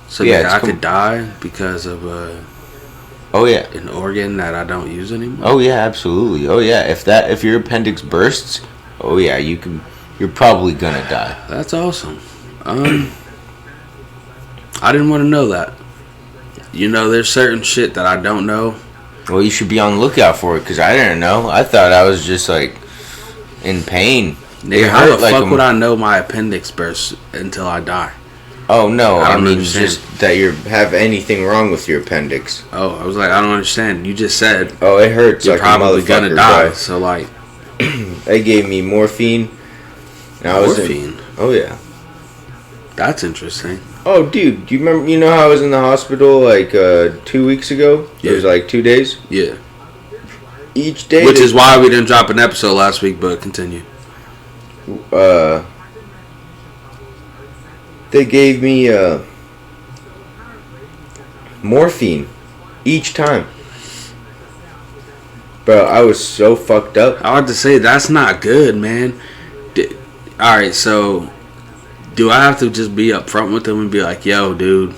So yeah, I could die because of oh yeah, an organ that I don't use anymore. Oh yeah, absolutely. Oh yeah, if your appendix bursts, oh yeah, you're probably gonna die. That's awesome. I didn't want to know that. There's certain shit that I don't know. Well, you should be on the lookout for it, because I didn't know. I thought I was just like in pain. Nigga, how the fuck would I know my appendix bursts until I die? Oh no, I mean understand. Just that you have anything wrong with your appendix. Oh, I was like, I don't understand. You just said. Oh, it hurts. You're like probably a gonna die. So like, they gave me morphine. Morphine. Oh yeah. That's interesting. Oh, dude, do you remember? You know how I was in the hospital like 2 weeks ago? Yeah. It was like 2 days. Yeah. Each day. Which is why we didn't drop an episode last week. But continue. They gave me morphine each time. Bro, I was so fucked up. I had to say that's not good, man. Alright, so do I have to just be upfront with them and be like, yo, dude,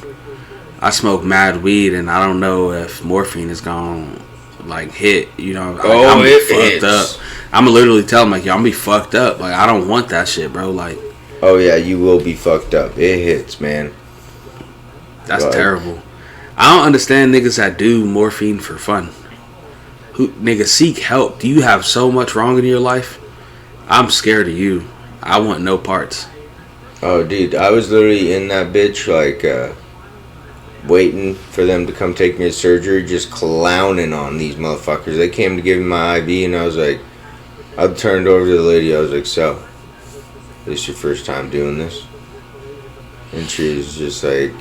I smoke mad weed and I don't know if morphine is gonna like hit, I'm fucked up. I'ma literally tell them like, yo, I'm be fucked up. Like, I don't want that shit, bro. Like, oh yeah, you will be fucked up. It hits, man. That's terrible. I don't understand niggas that do morphine for fun. Nigga, seek help. Do you have so much wrong in your life? I'm scared of you. I want no parts. Oh, dude, I was literally in that bitch, like, waiting for them to come take me to surgery, just clowning on these motherfuckers. They came to give me my IV, and I was like, I turned over to the lady, I was like, so, this is your first time doing this? And she was just like,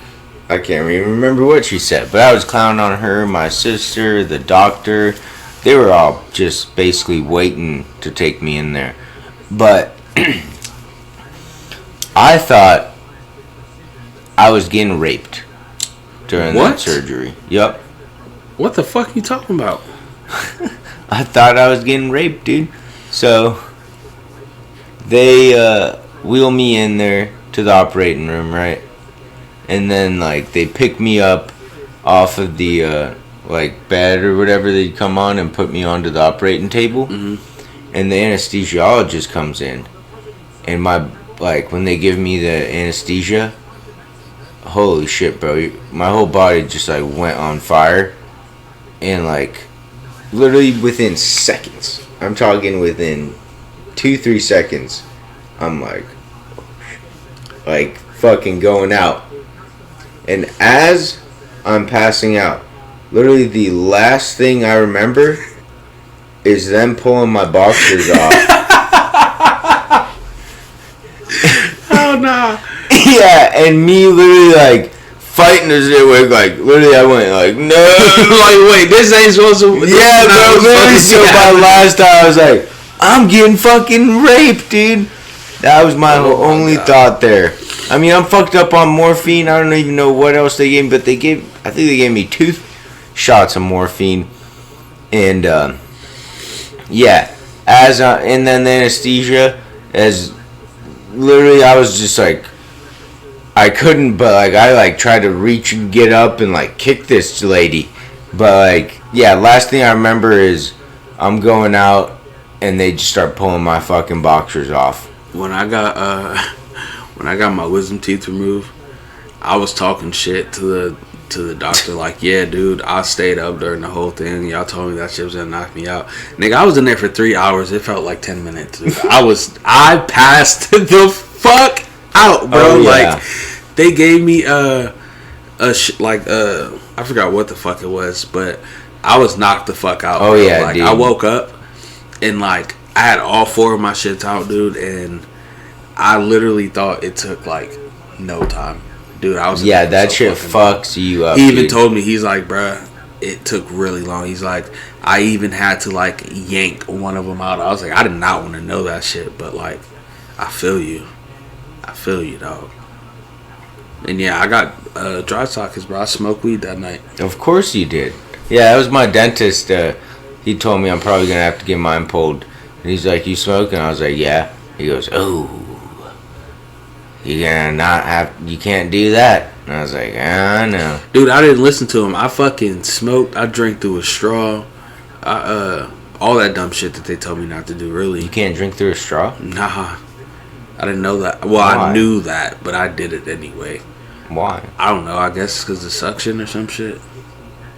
I can't even remember what she said, but I was clowning on her, my sister, the doctor. They were all just basically waiting to take me in there. But I thought I was getting raped during that surgery. Yup. What the fuck you talking about? I thought I was getting raped, dude. So they wheel me in there to the operating room, right? And then like they pick me up off of the like bed or whatever they come on and put me onto the operating table. Mm-hmm. And the anesthesiologist comes in, and when they give me the anesthesia, holy shit, bro, my whole body just like went on fire. And like literally within seconds, I'm talking within 2-3 seconds, I'm like fucking going out. And as I'm passing out, literally the last thing I remember is them pulling my boxers off. Oh nah. Yeah, and me literally like fighting this shit with like literally I went like no. Like wait, this ain't supposed to. Yeah, bro. Literally, so by last time I was like, I'm getting fucking raped, dude. That was my only God. thought there. I mean, I'm fucked up on morphine. I don't even know what else they gave me, but I think they gave me 2 shots of morphine. And, yeah. And then the anesthesia, literally, I was just like, I couldn't, but like, I like tried to reach and get up and like kick this lady. But like, yeah, last thing I remember is I'm going out and they just start pulling my fucking boxers off. When I got my wisdom teeth removed, I was talking shit to the doctor, like, yeah, dude, I stayed up during the whole thing. Y'all told me that shit was gonna knock me out. Nigga, I was in there for 3 hours. It felt like 10 minutes. Dude. I passed the fuck out, bro. Oh, yeah. Like, they gave me I forgot what the fuck it was, but I was knocked the fuck out. Oh, bro. yeah, like, dude. I woke up and like I had all 4 of my shits out, dude, and I literally thought it took like no time. Dude, I was that shit fucks you up. He even dude. told me, he's like, bruh, it took really long. He's like, I even had to like yank one of them out. I was like, I did not want to know that shit, but like, I feel you, dog. And yeah, I got dry sockets, bro. I smoked weed that night. Of course you did. Yeah, that was my dentist. He told me I'm probably gonna have to get mine pulled. And he's like, "You smoke?" And I was like, "Yeah." He goes, "Oh, you're gonna not have. You can't do that." And I was like, "I know." Dude, I didn't listen to him. I fucking smoked. I drank through a straw. All that dumb shit that they told me not to do. Really, You can't drink through a straw? nah. I didn't know that. Well, Why? I knew that, but I did it anyway. Why? I don't know. I guess because of suction or some shit.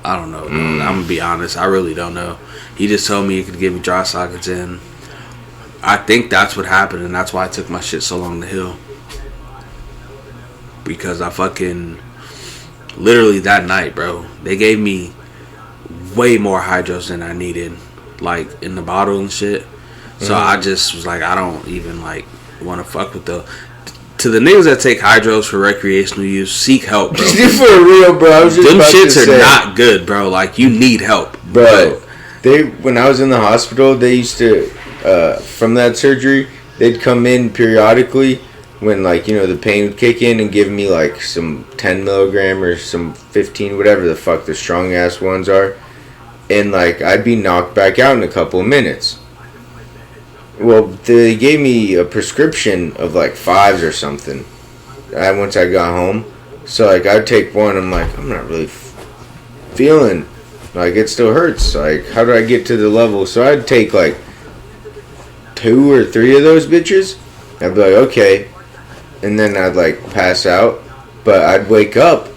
I don't know. I'm gonna be honest. I really don't know. He just told me he could give me dry sockets, and I think that's what happened, and that's why I took my shit so long to heal. Because I fucking literally that night, bro, they gave me way more hydros than I needed, like in the bottle and shit. So I just was like, I don't even like want to fuck with to the niggas that take hydros for recreational use, seek help, bro. For real, bro. I was just Them about shits to are say, not good, bro. Like, you need help, bro. When I was in the hospital, they used to from that surgery, they'd come in periodically when, like, you know, the pain would kick in and give me like some 10 milligram or some 15, whatever the fuck the strong ass ones are, and like I'd be knocked back out in a couple of minutes. Well, they gave me a prescription of like 5s or something. Once I got home, so like I'd take one. I'm like, I'm not really feeling like it still hurts. Like, how do I get to the level? So I'd take like 2 or 3 of those bitches. I'd be like, okay, and then I'd like pass out, but I'd wake up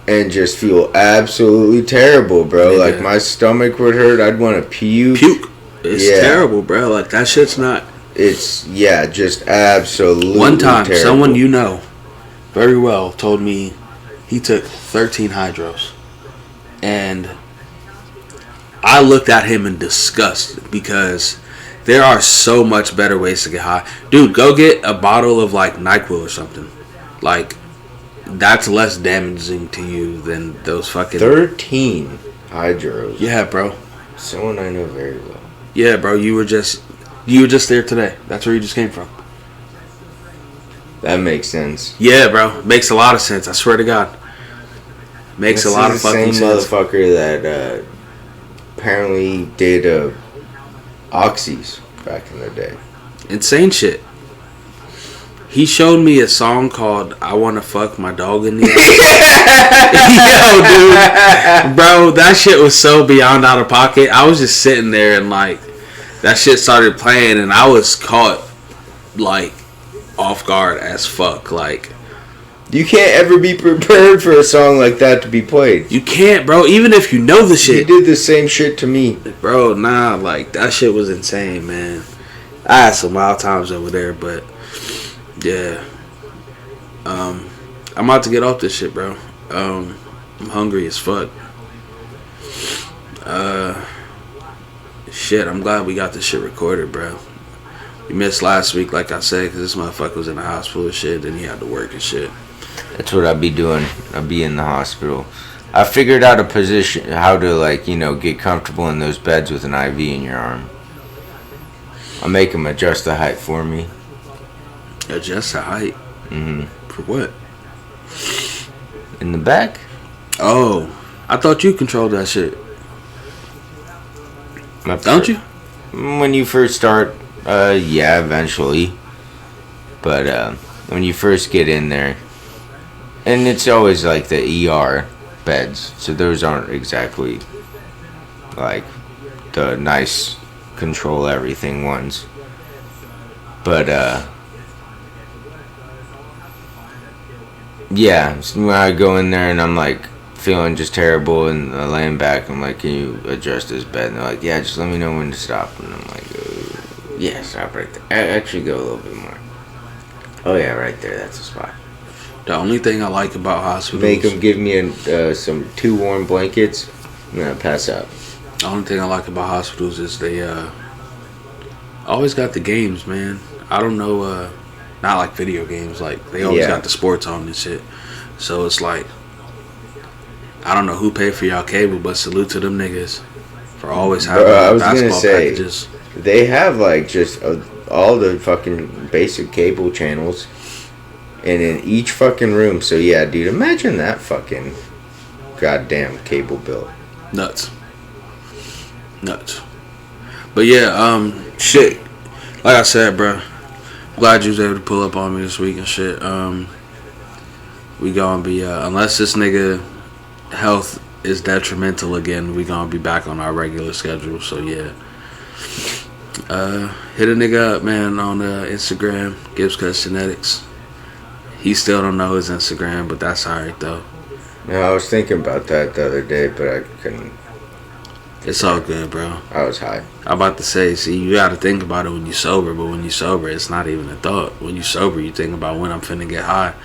and just feel absolutely terrible, bro. Yeah. Like my stomach would hurt. I'd want to puke. It's Yeah. terrible, bro. Like, that shit's not. It's, just absolutely One time, terrible. someone you know very well told me he took 13 hydros, and I looked at him in disgust because there are so much better ways to get high. Dude, go get a bottle of like NyQuil or something. Like, that's less damaging to you than those fucking 13 hydros. Yeah, bro. Someone I know very well. Yeah, bro. You were just there today. That's where you just came from. That makes sense. Yeah, bro. Makes a lot of sense. I swear to God. Makes a lot of fucking sense. sense. Same motherfucker that apparently did oxys back in the day. Insane shit. He showed me a song called "I Wanna Fuck My Dog in the Yo, dude, bro, that shit was so beyond out of pocket. I was just sitting there and like that shit started playing, and I was caught like off guard as fuck. Like, you can't ever be prepared for a song like that to be played. you can't, bro. Even if you know the shit. He did the same shit to me, bro. Nah, like that shit was insane, man. I had some wild times over there, but yeah. I'm about to get off this shit, bro. I'm hungry as fuck. Shit, I'm glad we got this shit recorded, bro. We missed last week, like I said, because this motherfucker was in the hospital and shit, and he had to work and shit. That's what I'd be doing. I'd be in the hospital. I figured out a position, how to, like, you know, get comfortable in those beds with an IV in your arm. I'll make them adjust the height for me. Adjust the height. Mm-hmm. For what? In the back? Oh, I thought you controlled that shit. Don't you? When you first start, yeah, eventually. But when you first get in there, and it's always like the ER beds, so those aren't exactly like the nice control everything ones. But yeah, so when I go in there and I'm like feeling just terrible and laying back, I'm like, can you adjust this bed? And they're like, yeah, just let me know when to stop. And I'm like, yeah, stop right there. Actually, go a little bit more. Oh yeah, right there. That's the spot. The only thing I like about hospitals... Make them give me some 2 warm blankets, and then I pass out. The only thing I like about hospitals is they always got the games, man. I don't know, not like video games. Like, they always got the sports on and shit. So it's like, I don't know who paid for y'all cable, but salute to them niggas for always having basketball packages. They have, like, just all the fucking basic cable channels. And in each fucking room. So, yeah, dude, imagine that fucking goddamn cable bill. Nuts. But, yeah, shit. Like I said, bro, glad you was able to pull up on me this week and shit. We gonna be, unless this nigga health is detrimental again, we gonna be back on our regular schedule. So, yeah. Hit a nigga up, man, on Instagram, Gibbs Cuts Genetics. He still don't know his Instagram, but that's alright, though. No, I was thinking about that the other day, but I couldn't. It's all good, bro. I was high. I'm about to say, see, you gotta think about it when you're sober, but when you're sober, it's not even a thought. When you're sober, you think about when I'm finna get high.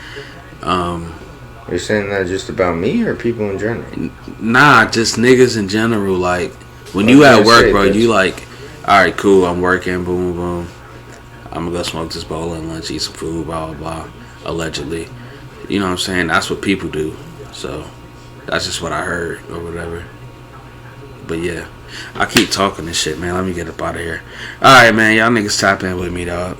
You're saying that just about me or people in general? Nah, just niggas in general. Like, when you at work, bro, you like, alright, cool, I'm working, boom, boom. I'm gonna go smoke this bowl at lunch, eat some food, blah, blah, blah. Allegedly. You know what I'm saying? That's what people do. So, that's just what I heard or whatever. But yeah, I keep talking this shit, man. Let me get up out of here. Alright, man. Y'all niggas tap in with me, dog.